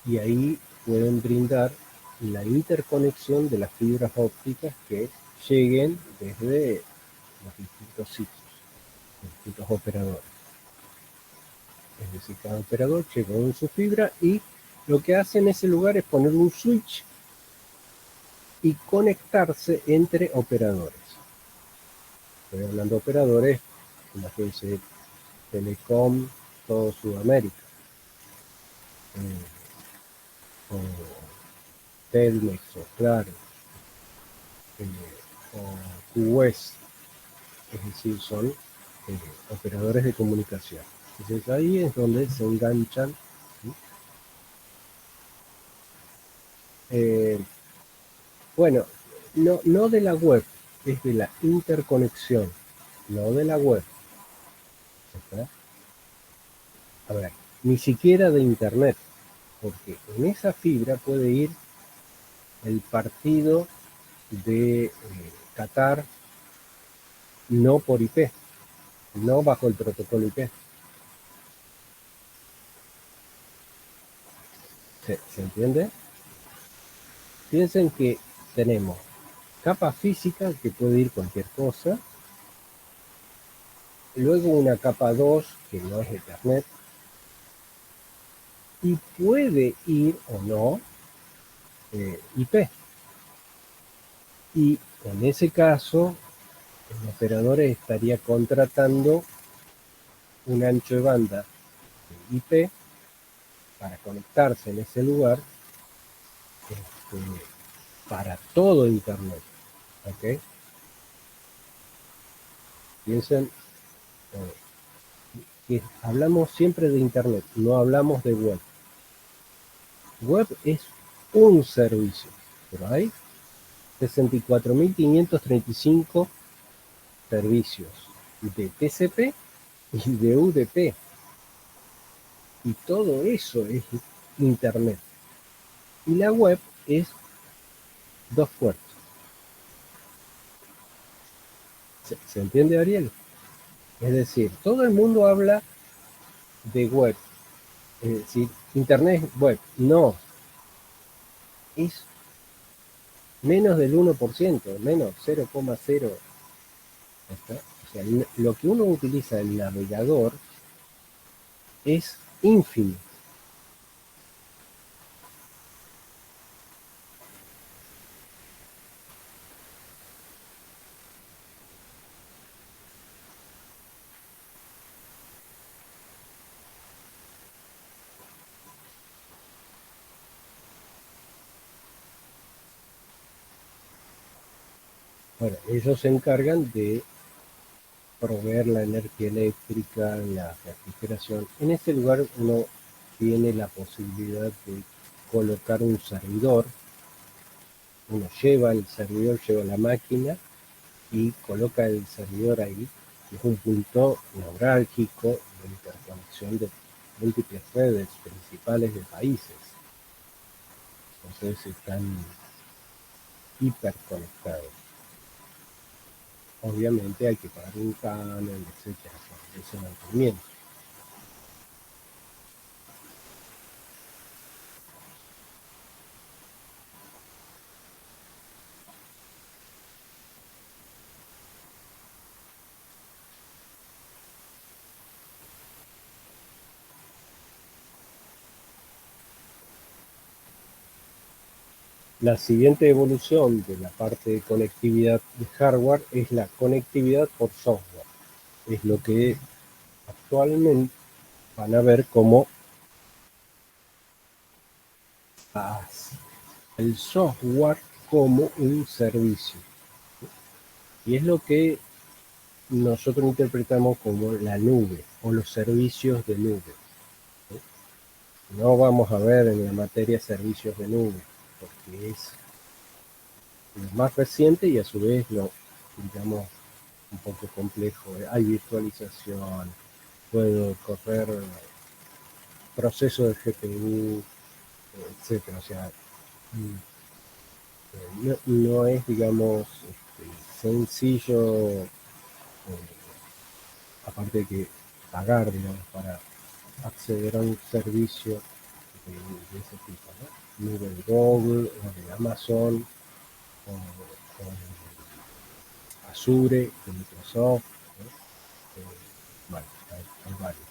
y ahí pueden brindar la interconexión de las fibras ópticas que lleguen desde los distintos sitios, los distintos operadores. Es decir, cada operador llega con su fibra y lo que hace en ese lugar es poner un switch y conectarse entre operadores. Estoy hablando de operadores, imagínense, Telecom, todo Sudamérica, o Telmex, o Claro, o QWest, es decir, son operadores de comunicación. Entonces ahí es donde se enganchan, ¿sí? Bueno, no de la web, es de la interconexión, no de la web. ¿Está? A ver, ni siquiera de internet, porque en esa fibra puede ir el partido de Qatar no por IP, no bajo el protocolo IP. ¿Se entiende? Piensen que tenemos capa física que puede ir cualquier cosa, luego una capa 2 que no es Ethernet, y puede ir o no IP. Y en ese caso, el operador estaría contratando un ancho de banda de IP para conectarse en ese lugar, para todo Internet. ¿Ok? Piensen que hablamos siempre de Internet, no hablamos de web. Web es un servicio, pero hay 64.535 servicios de TCP y de UDP. Y todo eso es Internet. Y la web es 2 puertos. ¿Se entiende, Ariel? Es decir, todo el mundo habla de web. Es decir, Internet es web. No. Es menos del 1%, menos 0,0. O sea, lo que uno utiliza el navegador es ínfimo. Bueno, ellos se encargan de proveer la energía eléctrica, la refrigeración. En este lugar uno tiene la posibilidad de colocar un servidor. Uno lleva el servidor, lleva la máquina y coloca el servidor ahí. Es un punto neurálgico de interconexión de múltiples redes principales de países. Entonces están hiperconectados. Obviamente hay que pagar un canon, etcétera, por ese mantenimiento. La siguiente evolución de la parte de conectividad de hardware es la conectividad por software. Es lo que actualmente van a ver como el software como un servicio. Y es lo que nosotros interpretamos como la nube o los servicios de nube. No vamos a ver en la materia servicios de nube, porque es lo más reciente y a su vez lo, digamos, un poco complejo. Hay virtualización, puedo correr proceso de GPU, etcétera. O sea, no es, digamos, sencillo, aparte de que pagar, digamos, para acceder a un servicio de ese tipo, ¿no? Nube de Google o de Amazon o de Azure, de Microsoft, ¿no? Bueno, hay varios.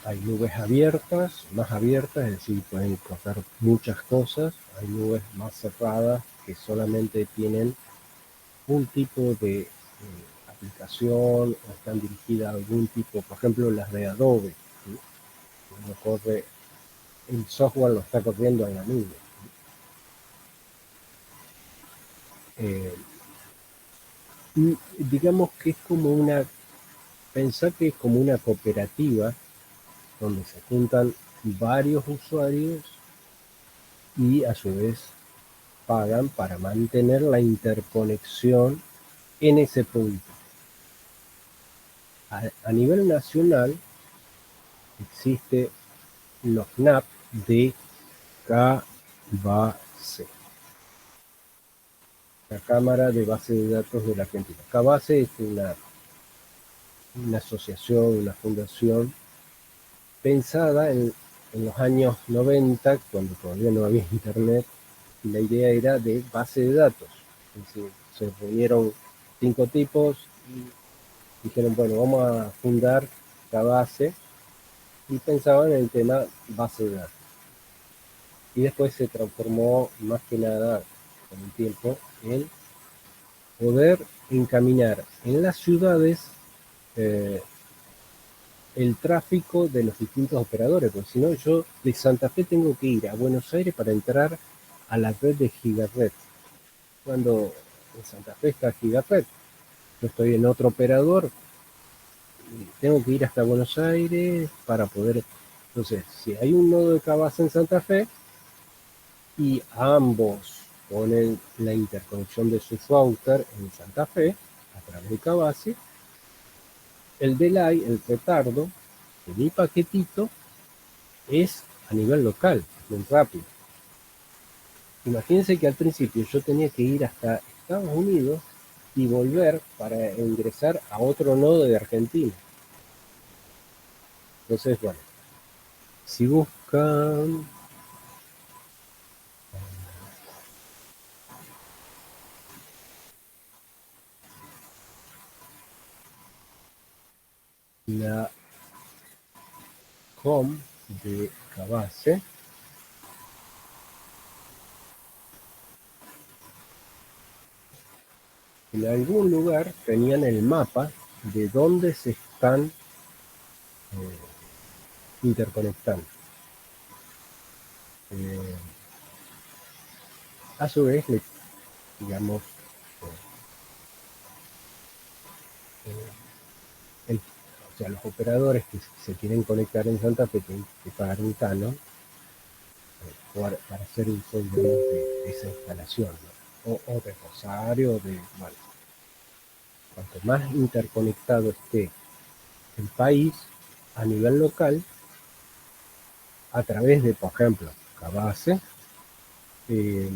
Hay nubes abiertas, más abiertas, es decir, pueden correr muchas cosas. Hay nubes más cerradas que solamente tienen un tipo de aplicación o están dirigidas a algún tipo, por ejemplo, las de Adobe, ¿sí? Uno corre, el software lo está corriendo en la nube. Y digamos que es como una, pensar que es como una cooperativa donde se juntan varios usuarios y a su vez pagan para mantener la interconexión en ese punto. A nivel nacional existe los NAP de CABASE, la Cámara de Base de Datos de la Argentina. CABASE es una asociación, una fundación pensada en los años 90, cuando todavía no había internet, y la idea era de base de datos. Es decir, se reunieron 5 tipos y dijeron, bueno, vamos a fundar la base, y pensaban en el tema base de datos. Y después se transformó más que nada con el tiempo en poder encaminar en las ciudades eh, el tráfico de los distintos operadores, porque si no, yo de Santa Fe tengo que ir a Buenos Aires para entrar a la red de Gigaret. Cuando en Santa Fe está Gigaret, yo estoy en otro operador y tengo que ir hasta Buenos Aires para poder. Entonces, si hay un nodo de Cabasa en Santa Fe y ambos ponen la interconexión de su router en Santa Fe a través de Cabase, el delay, el retardo de mi paquetito es a nivel local, muy rápido. Imagínense que al principio yo tenía que ir hasta Estados Unidos y volver para ingresar a otro nodo de Argentina. Entonces, bueno, si buscan la com de Cabase, en algún lugar tenían el mapa de dónde se están interconectando. Eh, a su vez, digamos, o sea, los operadores que se quieren conectar en Santa Fe tienen que pagar un canon para hacer uso de esa instalación, ¿no? O de Rosario, bueno, cuanto más interconectado esté el país a nivel local, a través de, por ejemplo, Cabase, eh,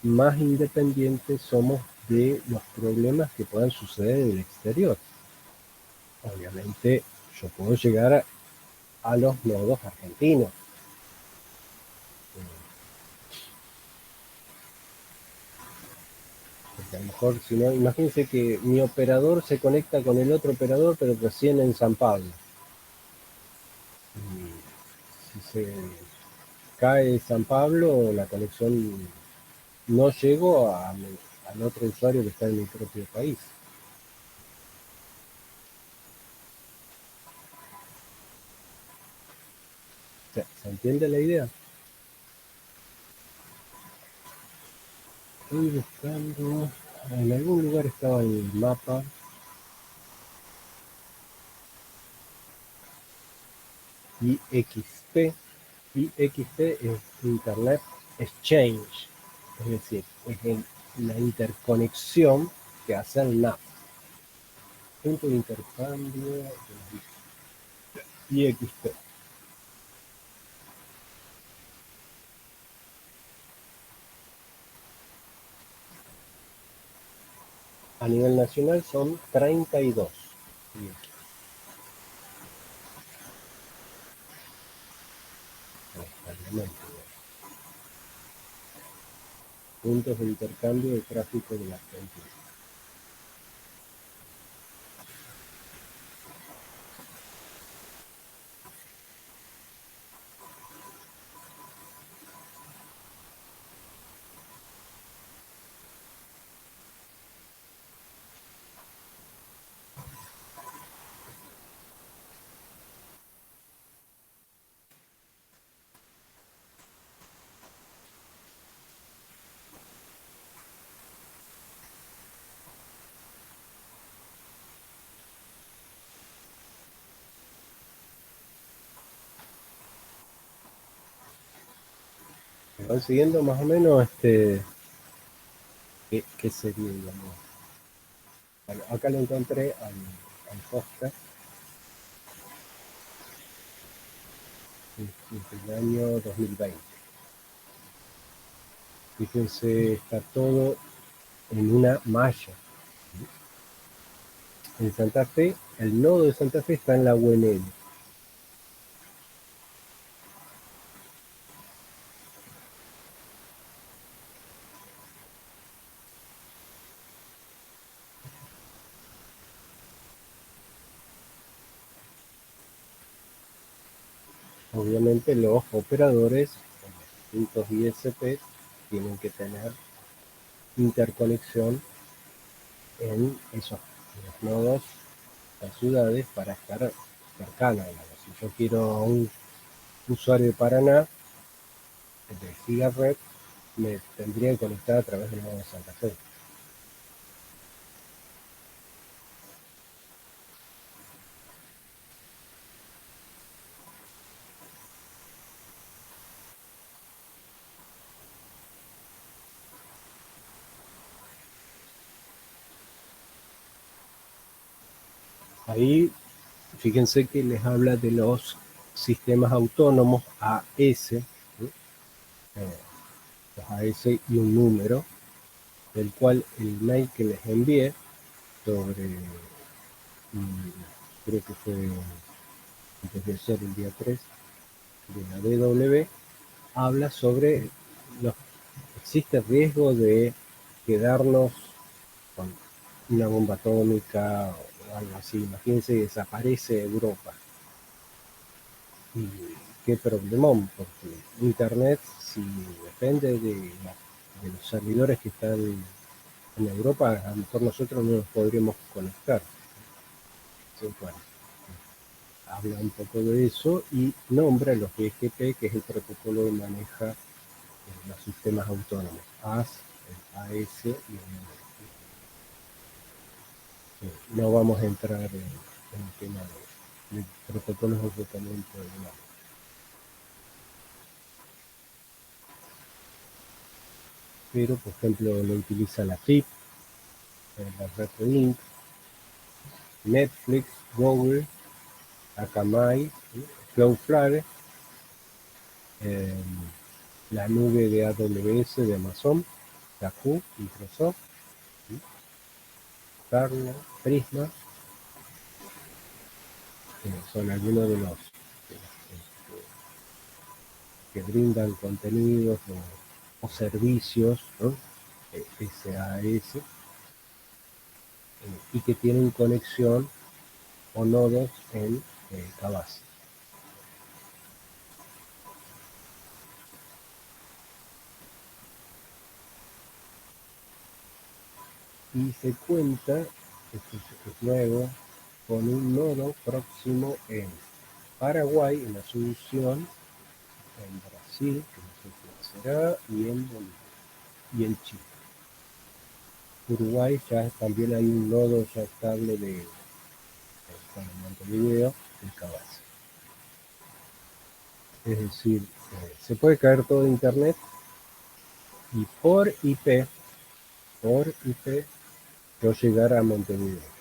más independientes somos de los problemas que puedan suceder en el exterior. Obviamente, yo puedo llegar a los nodos argentinos. Porque a lo mejor, si no, imagínense que mi operador se conecta con el otro operador, pero recién en San Pablo. Y si se cae San Pablo, la conexión no llegó al otro usuario que está en mi propio país. ¿Se entiende la idea? Estoy buscando, en algún lugar estaba el mapa. IXP. IXP es Internet Exchange, es decir, la interconexión que hace el NAP. Punto de intercambio IXP. A nivel nacional son 32. Puntos de intercambio de tráfico de la Argentina. ¿Me van siguiendo más o menos qué sería, digamos? Bueno, acá lo encontré al póster del año 2020. Fíjense, está todo en una malla. En Santa Fe, el nodo de Santa Fe está en la UNL. Obviamente los operadores, los distintos ISP, tienen que tener interconexión en esos los nodos, las ciudades, para estar cercana. Si yo quiero a un usuario de Paraná, de Gigaret, me tendría que conectar a través del nodo de Santa Fe. Ahí, fíjense que les habla de los sistemas autónomos AS, los AS y un número, del cual el mail que les envié sobre, creo que fue antes de ayer, el día 3, de la DW, habla sobre los, existe riesgo de quedarnos con una bomba atómica o algo así. Imagínense, desaparece Europa. Y qué problemón, porque Internet, si depende de los servidores que están en Europa, a lo mejor nosotros no nos podríamos conectar. Entonces, bueno, habla un poco de eso y nombra los BGP, que es el protocolo que maneja los sistemas autónomos, AS, el AS y el no vamos a entrar en el tema de protocolos de tratamiento de datos. Pero, por ejemplo, lo utiliza la FIP, la Red Link, Netflix, Google, Akamai, Cloudflare, la nube de AWS de Amazon, Yahoo, Microsoft, Kernel, Prisma, son algunos de los que brindan contenidos o servicios, ¿no? SAS, y que tienen conexión o nodos en Cabas. Y se cuenta, esto es nuevo, con un nodo próximo en Paraguay, en Asunción, en Brasil, que no sé qué será, y en Bolivia, y en Chile. Uruguay ya también hay un nodo ya estable de Montevideo, el Cabaza. Es decir, se puede caer todo internet y por IP yo llegar a Montevideo.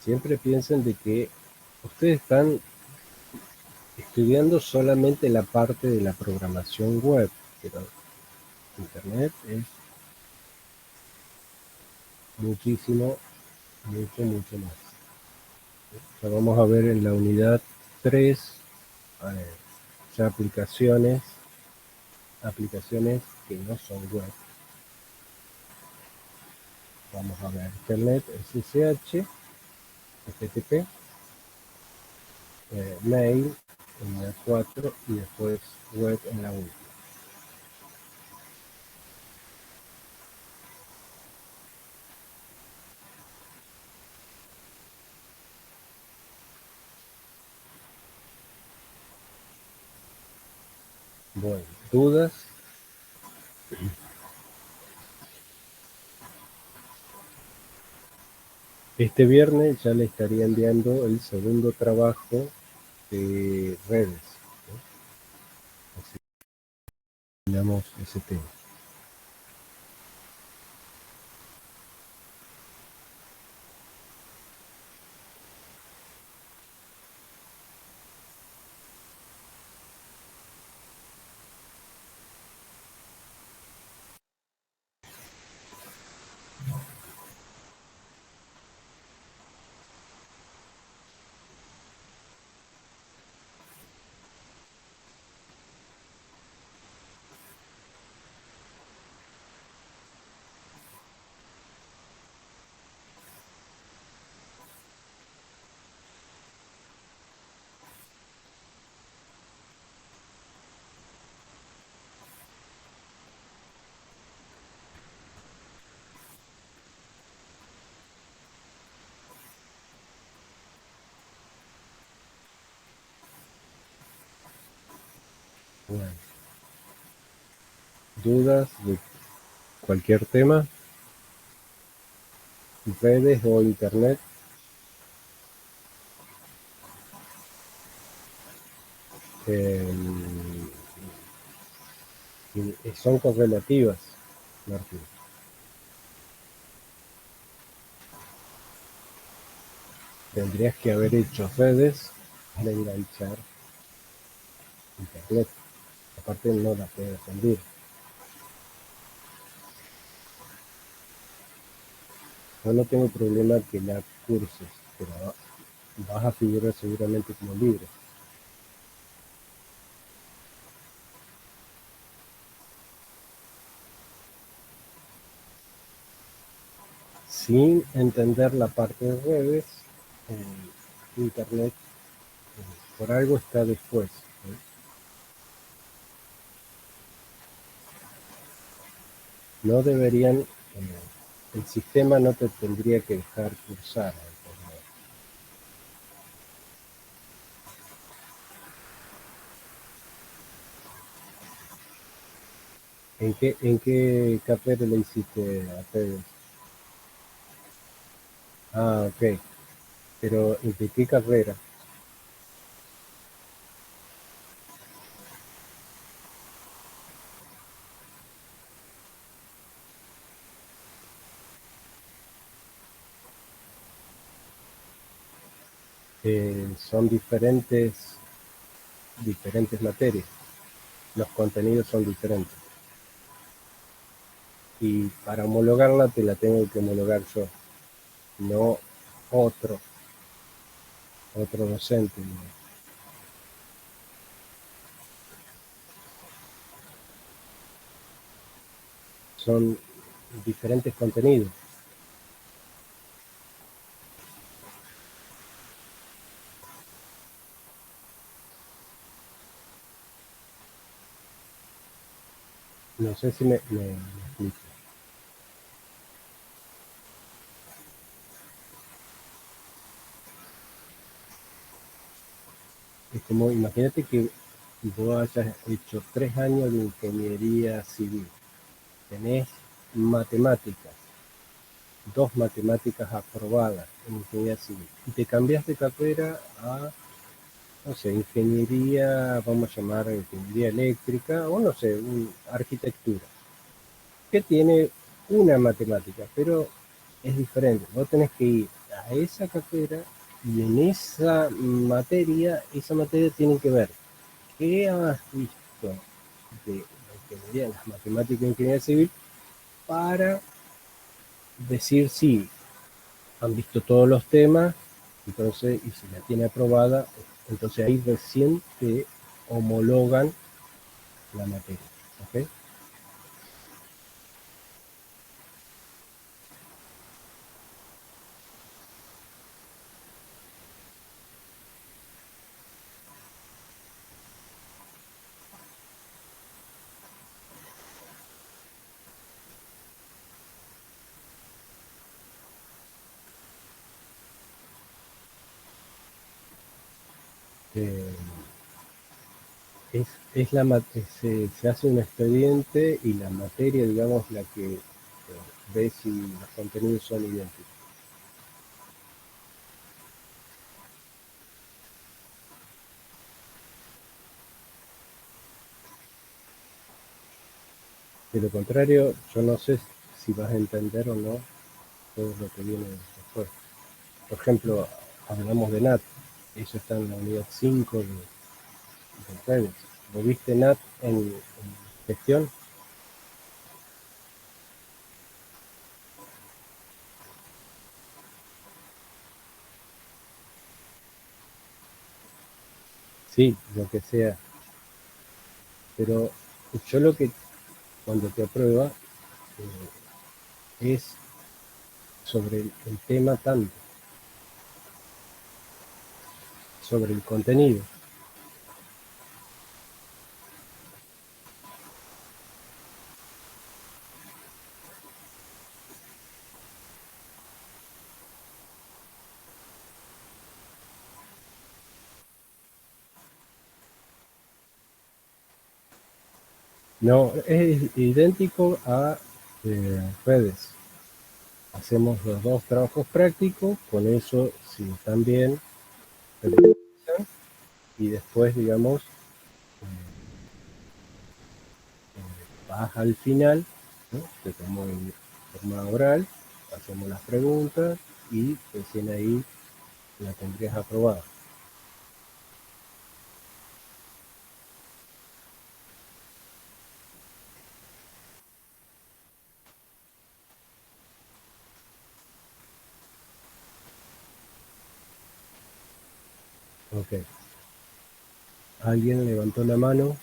Siempre piensen de que ustedes están estudiando solamente la parte de la programación web, pero internet es muchísimo, mucho más. Ya vamos a ver en la unidad 3 ya aplicaciones que no son web. Vamos a ver internet, SSH, FTP, mail en la 4 y después web en la 1. Bueno, dudas. Este viernes ya le estaría enviando el segundo trabajo de redes, ¿no? Así que terminamos ese tema. Bueno, dudas de cualquier tema, redes o internet, eh, son correlativas, Martín. Tendrías que haber hecho redes para enganchar internet. Aparte no la puedes rendir. Yo no tengo problema que la curses, pero vas a figurar seguramente como libre. Sin entender la parte de redes, internet por algo está después, ¿no? No deberían, el sistema no te tendría que dejar cursar a internet. ¿En qué carrera le hiciste a redes? Ah, ok. Pero ¿de qué carrera? Son diferentes materias. Los contenidos son diferentes. Y para homologarla te la tengo que homologar yo, no otro docente, ¿no? Son diferentes contenidos. No sé si me explico. Es como, imagínate que vos hayas hecho 3 años de ingeniería civil. Tenés matemáticas, 2 matemáticas aprobadas en ingeniería civil. Y te cambias de carrera a, no sé, ingeniería, vamos a llamar ingeniería eléctrica, o no sé, arquitectura, que tiene una matemática, pero es diferente. Vos tenés que ir a esa carrera y en esa materia tiene que ver qué has visto de la ingeniería, las matemáticas de ingeniería civil, para decir si han visto todos los temas, entonces, y si la tiene aprobada, entonces ahí recién te homologan la materia. ¿Ok? Eh, es se hace un expediente y la materia, digamos, la que ve si los contenidos son idénticos. De lo contrario, yo no sé si vas a entender o no todo lo que viene después. Por ejemplo, hablamos de NAT, eso está en la unidad 5 de redes. ¿Lo viste NAT en gestión? Sí, lo que sea. Pero yo lo que, cuando te aprueba, es sobre el tema tanto, sobre el contenido. No, es idéntico a redes. Hacemos los 2 trabajos prácticos, con eso, si están bien, y después, digamos, vas al final, ¿no? Te tomo en forma oral, hacemos las preguntas y recién ahí la tendrías aprobada. Ok. ¿Alguien levantó la mano?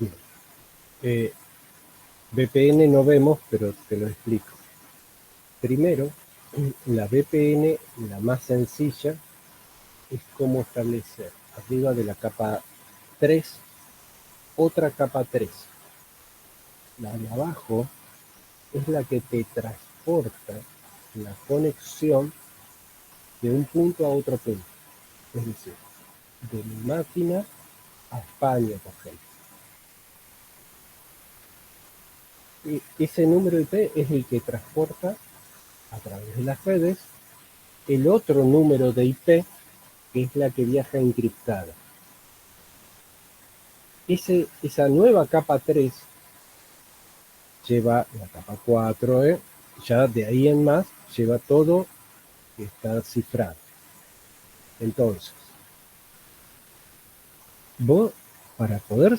Bien. VPN no vemos, pero te lo explico. Primero, la VPN, la más sencilla, es cómo establecer arriba de la capa 3 otra capa 3. La de abajo es la que te transporta la conexión de un punto a otro punto. Es decir, de mi máquina a España, por ejemplo. Y ese número IP es el que transporta a través de las redes el otro número de IP, que es la que viaja encriptada. Esa nueva capa 3 lleva la capa 4, ya de ahí en más lleva todo que está cifrado. Entonces, vos, para poder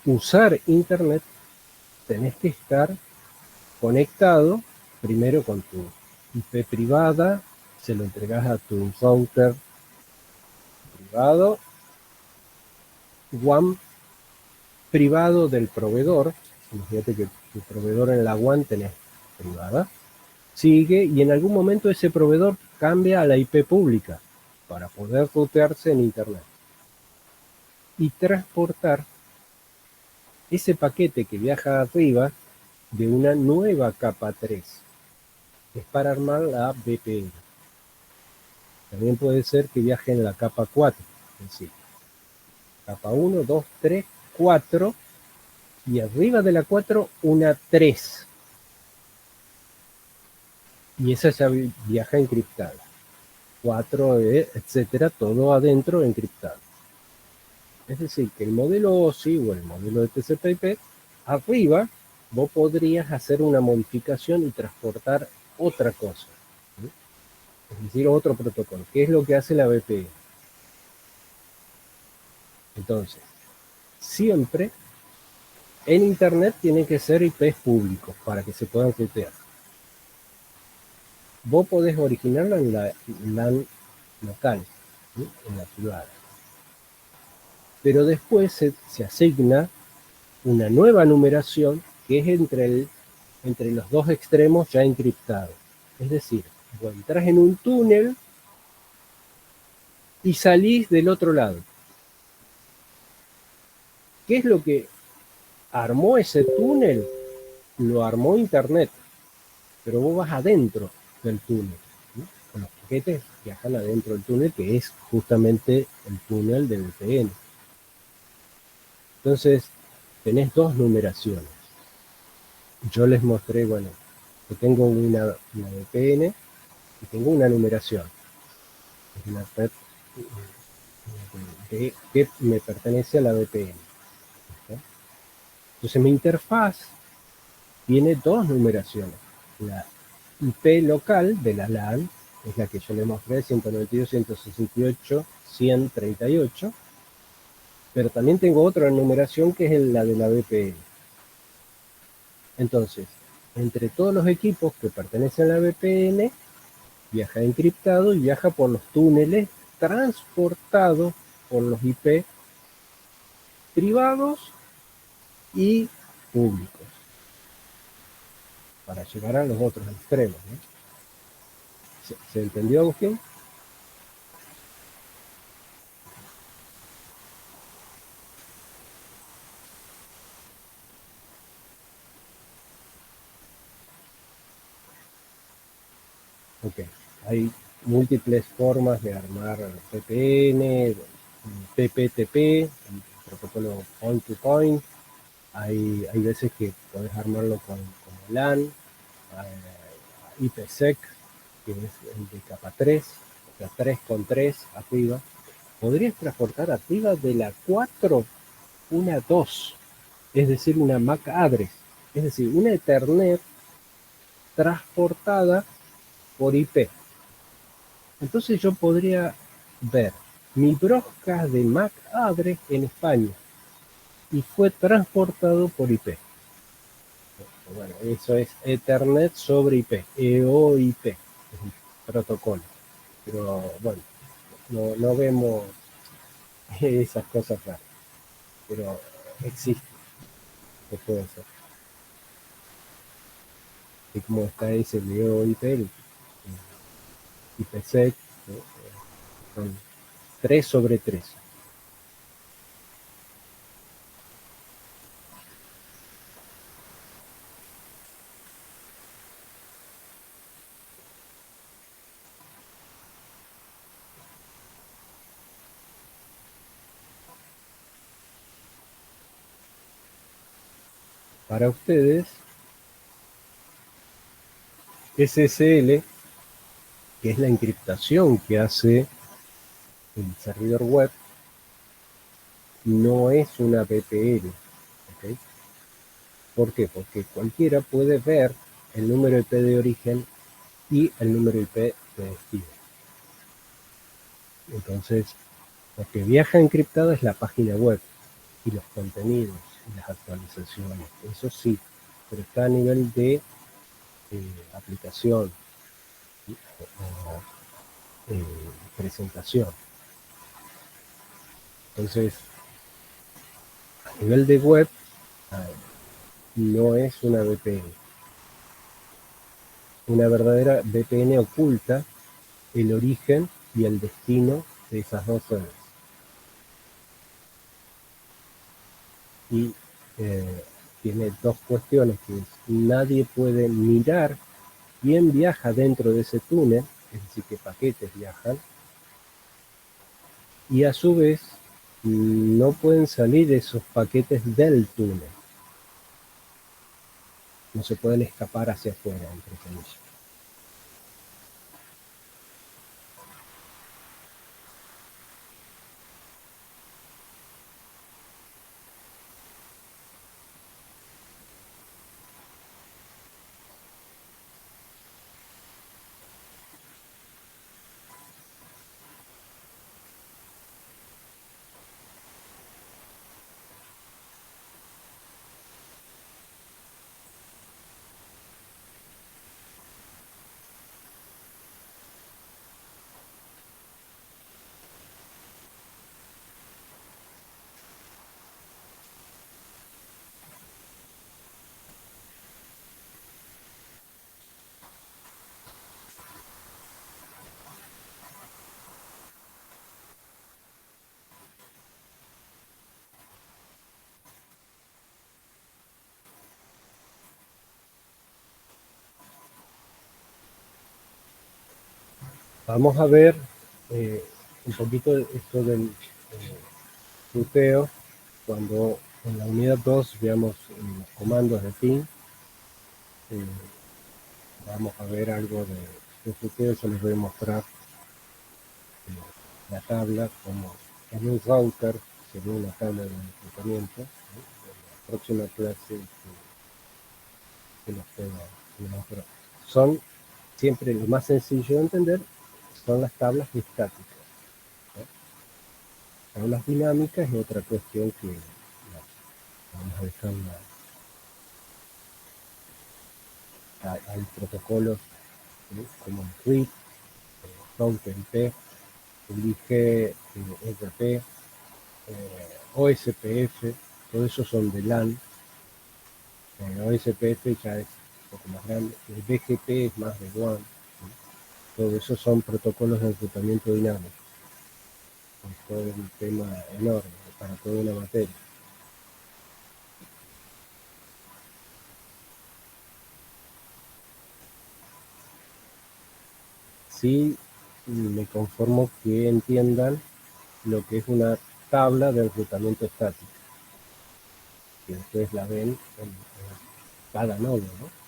usar Internet, tenés que estar conectado primero con tu IP privada, se lo entregas a tu router privado, WAN privado del proveedor. Imagínate que tu proveedor en la WAN tenés privada, sigue y en algún momento ese proveedor cambia a la IP pública para poder rutearse en Internet y transportar ese paquete que viaja arriba de una nueva capa 3. Es para armar la VPN. También puede ser que viaje en la capa 4, es decir, capa 1, 2, 3, 4 y arriba de la 4 una 3. Y esa ya viaja encriptada. 4, etcétera, todo adentro encriptado. Es decir, que el modelo OSI o el modelo de TCP/IP, arriba vos podrías hacer una modificación y transportar otra cosa. ¿Sí? Es decir, otro protocolo. ¿Qué es lo que hace la VPN? Entonces, siempre en Internet tienen que ser IPs públicos para que se puedan rutear. Vos podés originarla en la LAN local, ¿sí? En la privada. Pero después se asigna una nueva numeración que es entre los dos extremos ya encriptados. Es decir, vos entras en un túnel y salís del otro lado. ¿Qué es lo que armó ese túnel? Lo armó Internet, pero vos vas adentro del túnel, ¿sí? Con los paquetes viajan adentro del túnel, que es justamente el túnel del VPN. Entonces, tenés dos numeraciones. Yo les mostré, bueno, que tengo una VPN y tengo una numeración. Es una red que me pertenece a la VPN. ¿Sí? Entonces mi interfaz tiene dos numeraciones. La IP local de la LAN, es la que yo le mostré, 192.168.138, pero también tengo otra numeración que es la de la VPN. Entonces, entre todos los equipos que pertenecen a la VPN, viaja encriptado y viaja por los túneles transportados por los IP privados y públicos para llegar a los otros extremos, ¿no? ¿Se entendió, Agustín? Ok. Hay múltiples formas de armar VPN, PPTP, el protocolo point to point. Hay veces que podés armarlo con LAN, IPsec, que es el de capa 3, o sea, 3 con 3 arriba. Podrías transportar arriba de la 4 una 2, es decir, una MAC address, es decir, una Ethernet transportada por IP. Entonces yo podría ver mi broadcast de MAC address en España y fue transportado por IP. Bueno, eso es Ethernet sobre IP, EOIP, es un protocolo. Pero bueno, no vemos esas cosas raras, pero existe, que puede ser. Y como está ese de EOIP, el IPsec, ¿no? Son 3 sobre 3. Para ustedes, SSL, que es la encriptación que hace el servidor web, no es una VPN. ¿Okay? ¿Por qué? Porque cualquiera puede ver el número IP de origen y el número IP de destino. Entonces, lo que viaja encriptado es la página web y los contenidos y las actualizaciones. Eso sí, pero está a nivel de aplicación o presentación. Entonces, a nivel de web, no es una VPN. una verdadera VPN oculta el origen y el destino de esas dos redes. Y tiene dos cuestiones, que es, nadie puede mirar quién viaja dentro de ese túnel, es decir, qué paquetes viajan, y a su vez no pueden salir esos paquetes del túnel, no se pueden escapar hacia afuera, entre comillas. Vamos a ver un poquito esto del ruteo cuando en la unidad 2 veamos los comandos de ping. Vamos a ver algo de ruteo, yo les voy a mostrar la tabla como en un router según la tabla de reclutamiento. La próxima clase que los pueda. Son siempre lo más sencillo de entender, son las tablas estáticas. Tablas dinámicas es otra cuestión que vamos a dejar. Hay protocolos como el RIP, router IP, el IGRP, OSPF, todo eso son de LAN. OSPF ya es un poco más grande, el BGP es más de WAN. Todo eso son protocolos de reclutamiento dinámico. Es todo un tema enorme para toda una materia. Sí, me conformo que entiendan lo que es una tabla de reclutamiento estático, que ustedes la ven en cada nodo, ¿no?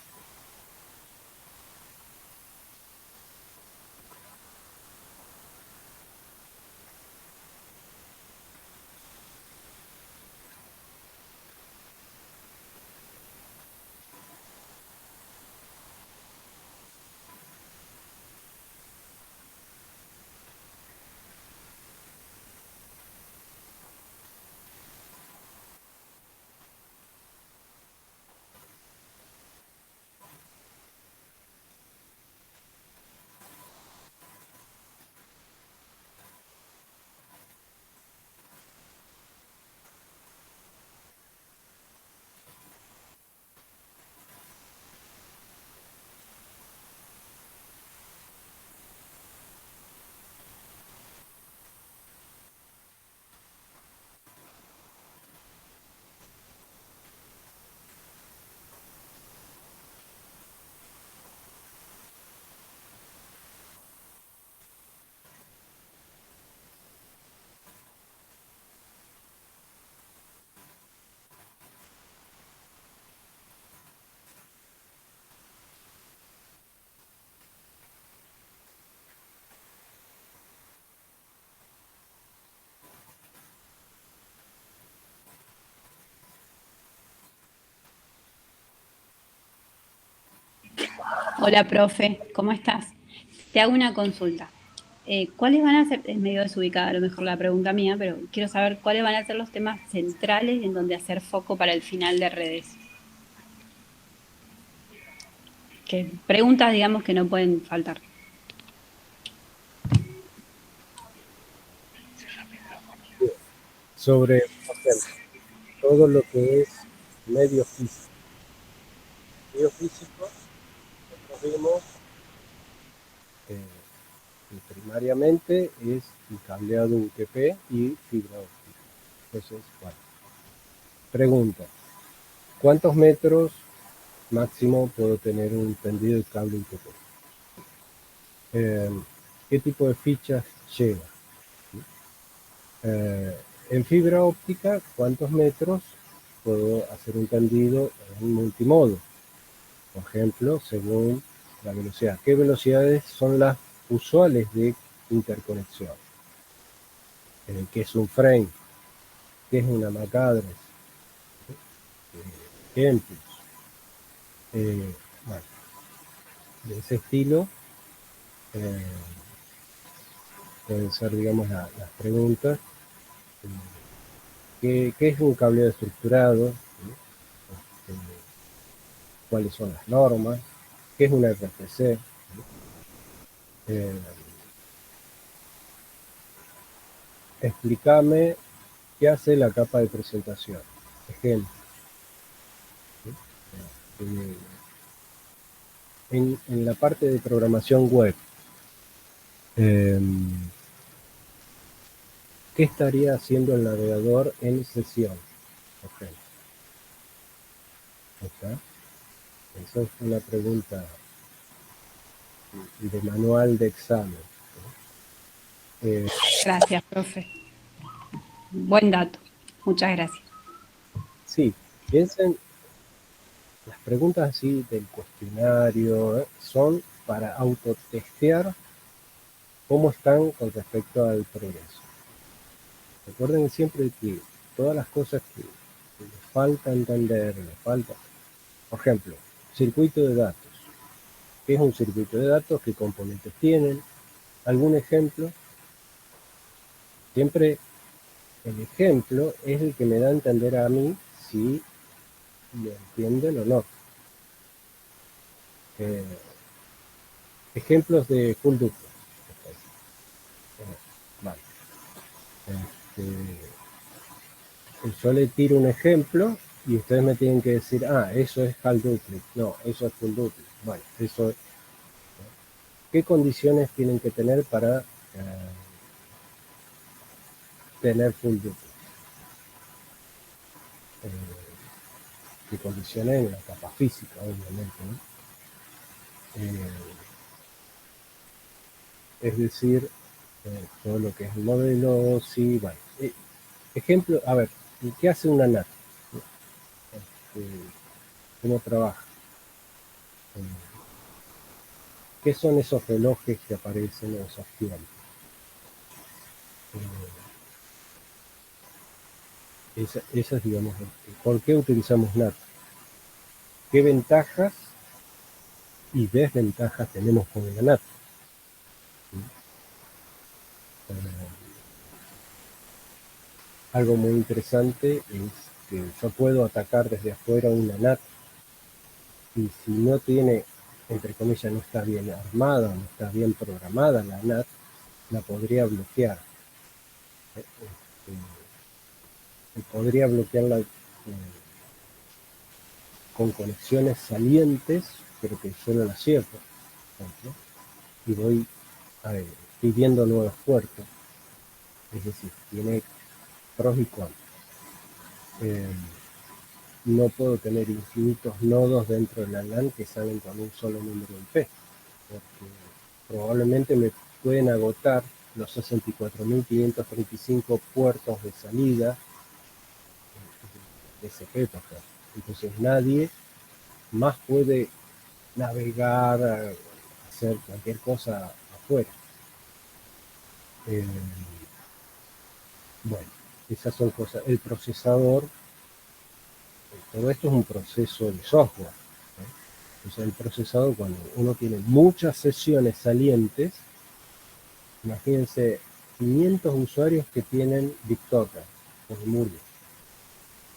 Hola, profe, ¿cómo estás? Te hago una consulta. ¿Cuáles van a ser, es medio desubicada a lo mejor la pregunta mía, pero quiero saber cuáles van a ser los temas centrales en donde hacer foco para el final de redes? Que preguntas, digamos, que no pueden faltar. Sobre, por ejemplo, todo lo que es medio físico. Medio físico, vemos, y primariamente es el cableado UTP y fibra óptica. Entonces, bueno. Pregunta, ¿cuántos metros máximo puedo tener un tendido de cable UTP? ¿Qué tipo de fichas lleva? En fibra óptica, ¿cuántos metros puedo hacer un tendido en multimodo? Por ejemplo, según la velocidad. ¿Qué velocidades son las usuales de interconexión? ¿Qué es un frame? ¿Qué es una MAC address? Ejemplos. Bueno, de ese estilo pueden ser, digamos, las preguntas. ¿Qué es un cableado estructurado? ¿Cuáles son las normas? ¿Qué es una RFC? Explícame qué hace la capa de presentación. Ejemplo. En la parte de programación web, ¿qué estaría haciendo el navegador en sesión? Okay. ¿Está? Esa es una pregunta de manual de examen. Gracias, profe. Buen dato. Muchas gracias. Sí, piensen, las preguntas así del cuestionario son para autotestear cómo están con respecto al progreso. Recuerden siempre que todas las cosas que les falta entender, les falta, por ejemplo, circuito de datos. ¿Qué es un circuito de datos? ¿Qué componentes tienen? ¿Algún ejemplo? Siempre el ejemplo es el que me da a entender a mí si lo entienden o no. Ejemplos de full duplex. Vale. Yo le tiro un ejemplo y ustedes me tienen que decir, eso es half duplex. No, eso es full duplex. Bueno, eso es. ¿Qué condiciones tienen que tener para tener full duplex? Que condiciones en la capa física, obviamente, ¿no? Es decir, todo lo que es el modelo, sí, bueno. Ejemplo, a ver, ¿qué hace una NAT? ¿Cómo trabaja? ¿Qué son esos relojes que aparecen en esos tiempos? Esas, digamos, ¿por qué utilizamos NAT? ¿Qué ventajas y desventajas tenemos con la NAT? Algo muy interesante es que yo puedo atacar desde afuera una NAT y si no tiene, entre comillas, no está bien armada, no está bien programada la NAT, la podría bloquear. Podría bloquearla con conexiones salientes, pero que yo no la cierro, ¿no? Y voy pidiendo nuevos puertos. Es decir, tiene pros y contras. No puedo tener infinitos nodos dentro de la LAN que salen con un solo número IP, porque probablemente me pueden agotar los 64.535 puertos de salida de SP, por ejemplo. Entonces nadie más puede navegar, hacer cualquier cosa afuera. Bueno, esas son cosas. El procesador, todo esto es un proceso de software, ¿no? Entonces el procesador, cuando uno tiene muchas sesiones salientes, imagínense 500 usuarios que tienen BitTorrent o Emule,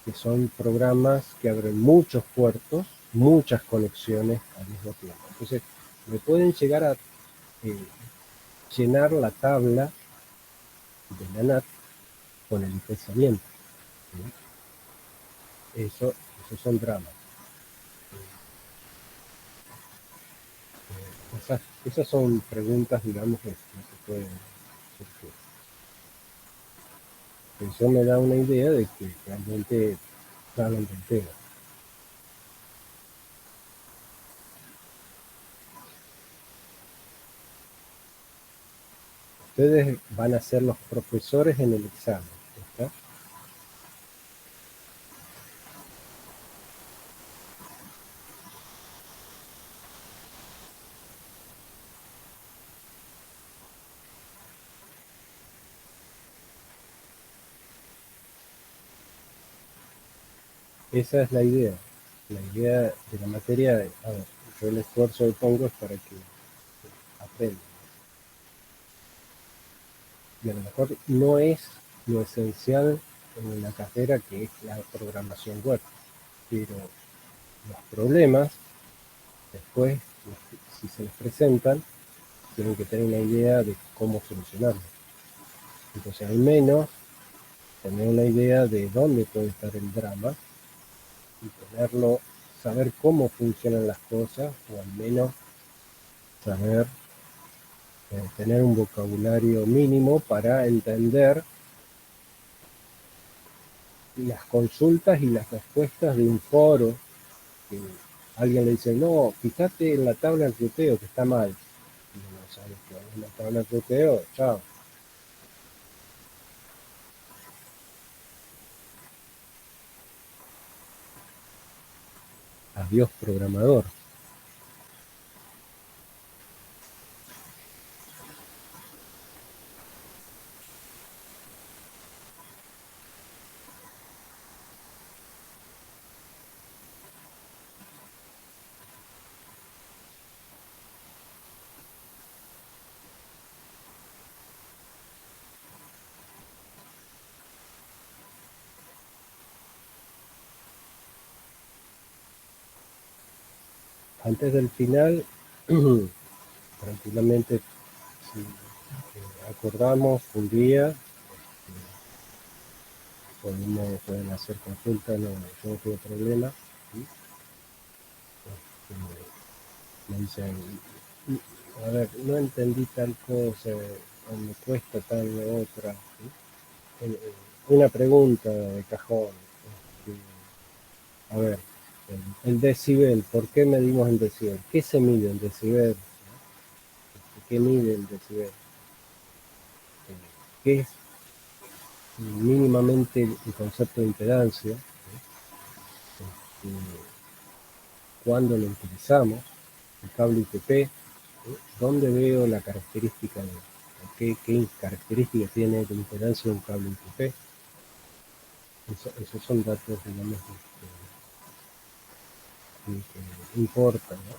que son programas que abren muchos puertos, muchas conexiones al mismo tiempo. Entonces, me pueden llegar a llenar la tabla de la NAT con el IP saliente, ¿sí? Esos son dramas. Esas son preguntas, digamos, que se pueden surgir. Eso me da una idea de que realmente hablan del tema. Ustedes van a ser los profesores en el examen, ¿está? Esa es la idea. La idea de la materia, a ver, yo el esfuerzo que pongo es para que aprendan. Y a lo mejor no es lo esencial en la carrera que es la programación web, pero los problemas, después, si se les presentan, tienen que tener una idea de cómo solucionarlos. Entonces, al menos, tener una idea de dónde puede estar el drama y saber cómo funcionan las cosas, o al menos saber tener un vocabulario mínimo para entender las consultas y las respuestas de un foro, que alguien le dice, no, fíjate en la tabla de ruteo que está mal. Y no sabes qué es la tabla de ruteo, chao. Adiós programador. Antes del final, tranquilamente, si acordamos un día, pueden hacer consulta, no, yo no tengo problema. ¿Sí? Me dicen, a ver, no entendí tal cosa, o me cuesta tal otra. ¿Sí? Una pregunta de cajón. A ver, el decibel, ¿por qué medimos el decibel? ¿Qué se mide el decibel? ¿Qué mide el decibel? ¿Qué es mínimamente el concepto de impedancia? ¿Cuándo lo utilizamos? El cable UTP, ¿dónde veo la característica qué características tiene la impedancia de un cable UTP? Esos son datos, digamos, que importan, ¿no?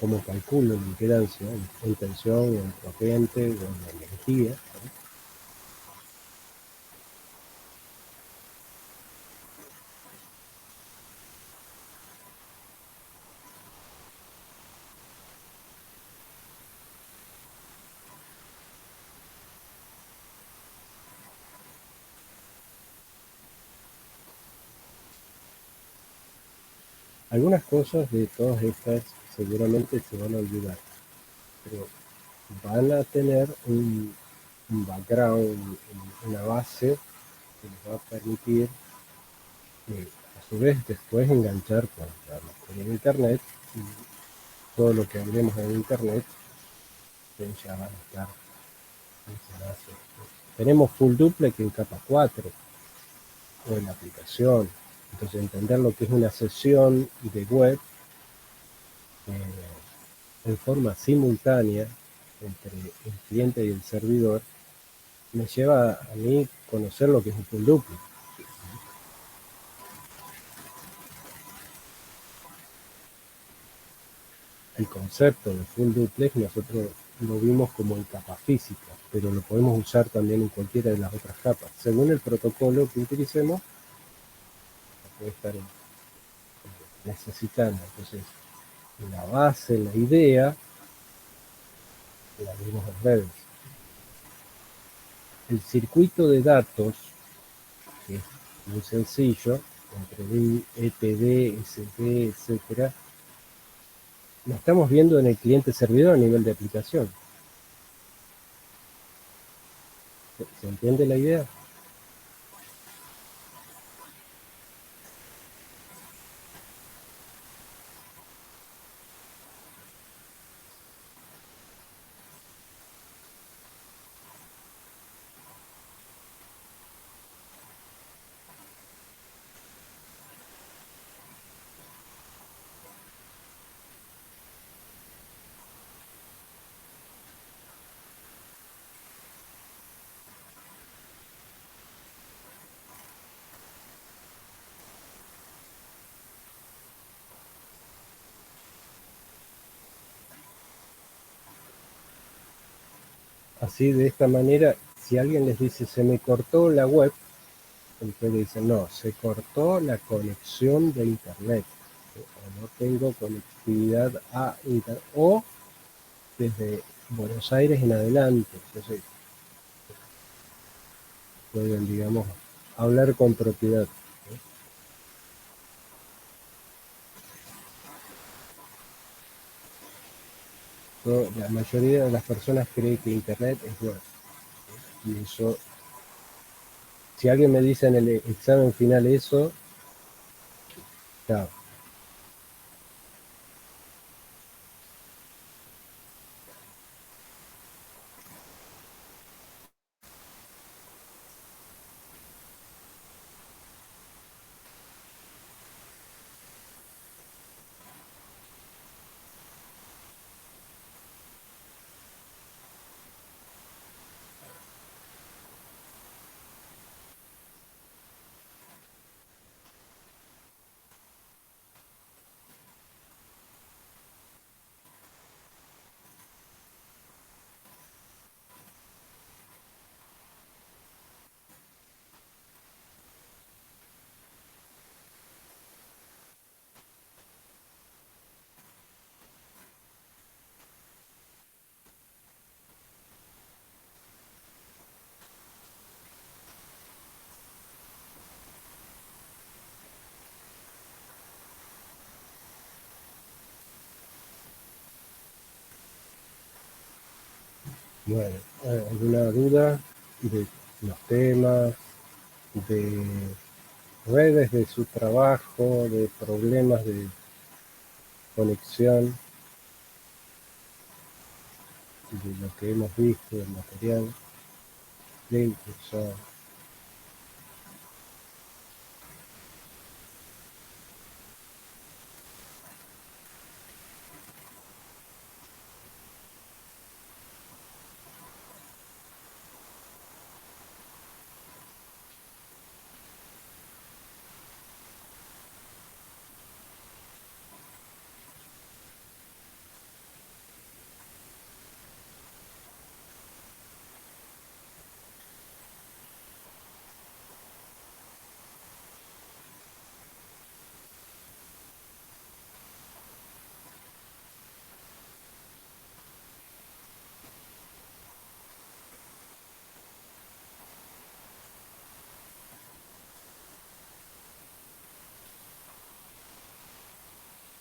Cómo calculo la impedancia en tensión, en corriente o en energía, ¿no? Algunas cosas de todas estas seguramente se van a olvidar, pero van a tener un background, una base que les va a permitir, a su vez, después enganchar con la materia de Internet, y todo lo que hablemos en Internet ya van a estar mencionados. Tenemos full duplex en capa 4 o en la aplicación. Entonces, entender lo que es una sesión de web en forma simultánea entre el cliente y el servidor me lleva a mí conocer lo que es un full duplex. El concepto de full duplex nosotros lo vimos como en capa física, pero lo podemos usar también en cualquiera de las otras capas. Según el protocolo que utilicemos, puede estar necesitando. Entonces, la base, la idea, la vimos en redes. El circuito de datos, que es muy sencillo, entre EPD, SD, etcétera, lo estamos viendo en el cliente servidor a nivel de aplicación. ¿Se entiende la idea? Así, de esta manera, si alguien les dice se me cortó la web, ustedes dicen no, se cortó la conexión de internet, o no tengo conectividad a internet, o desde Buenos Aires en adelante. Entonces pueden, digamos, hablar con propiedad. La mayoría de las personas cree que internet es bueno. Y eso, si alguien me dice en el examen final eso, claro. Bueno, ¿alguna duda de los temas, de redes de su trabajo, de problemas de conexión, de lo que hemos visto, del material, de incluso?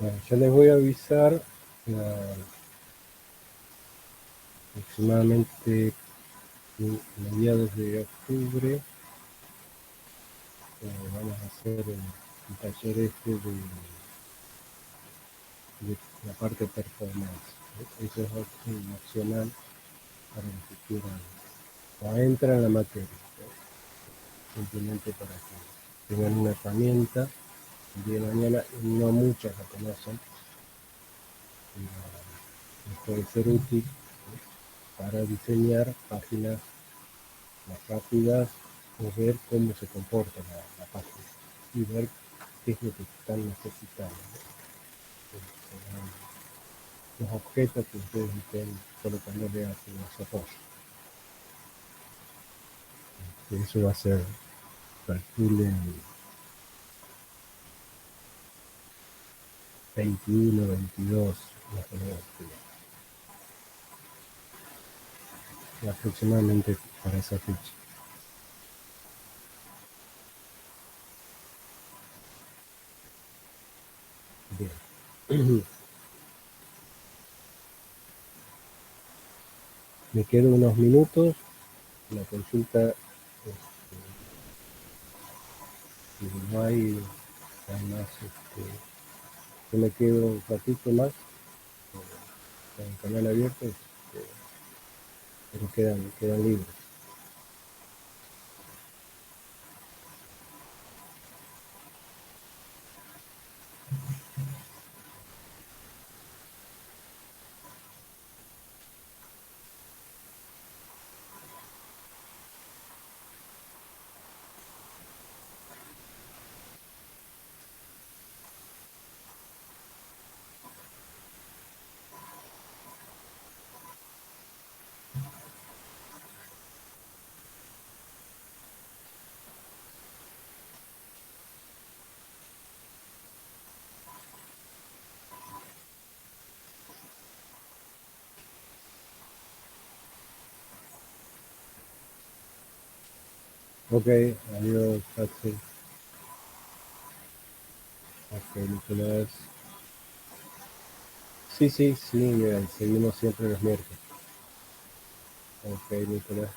Bueno, yo les voy a avisar aproximadamente mediados de octubre. Vamos a hacer el taller este de la parte performance. Eso es opcional para los que quieran o entran en la materia, simplemente para que tengan una herramienta el día de mañana. No muchas la conocen, les puede ser útil para diseñar páginas más rápidas o ver cómo se comporta la página y ver qué es lo que están necesitando, ¿no? Los objetos que ustedes estén colocándole a su desarrollo. Eso va a ser, calculen, 21, 22, más o menos, aproximadamente para esa fecha. Me quedo unos minutos. La consulta, si no hay, además, yo me quedo un ratito más con el canal abierto, pero quedan libres. Ok, adiós, Axel. Ok, Nicolás. Sí, seguimos siempre los miércoles. Ok, Nicolás.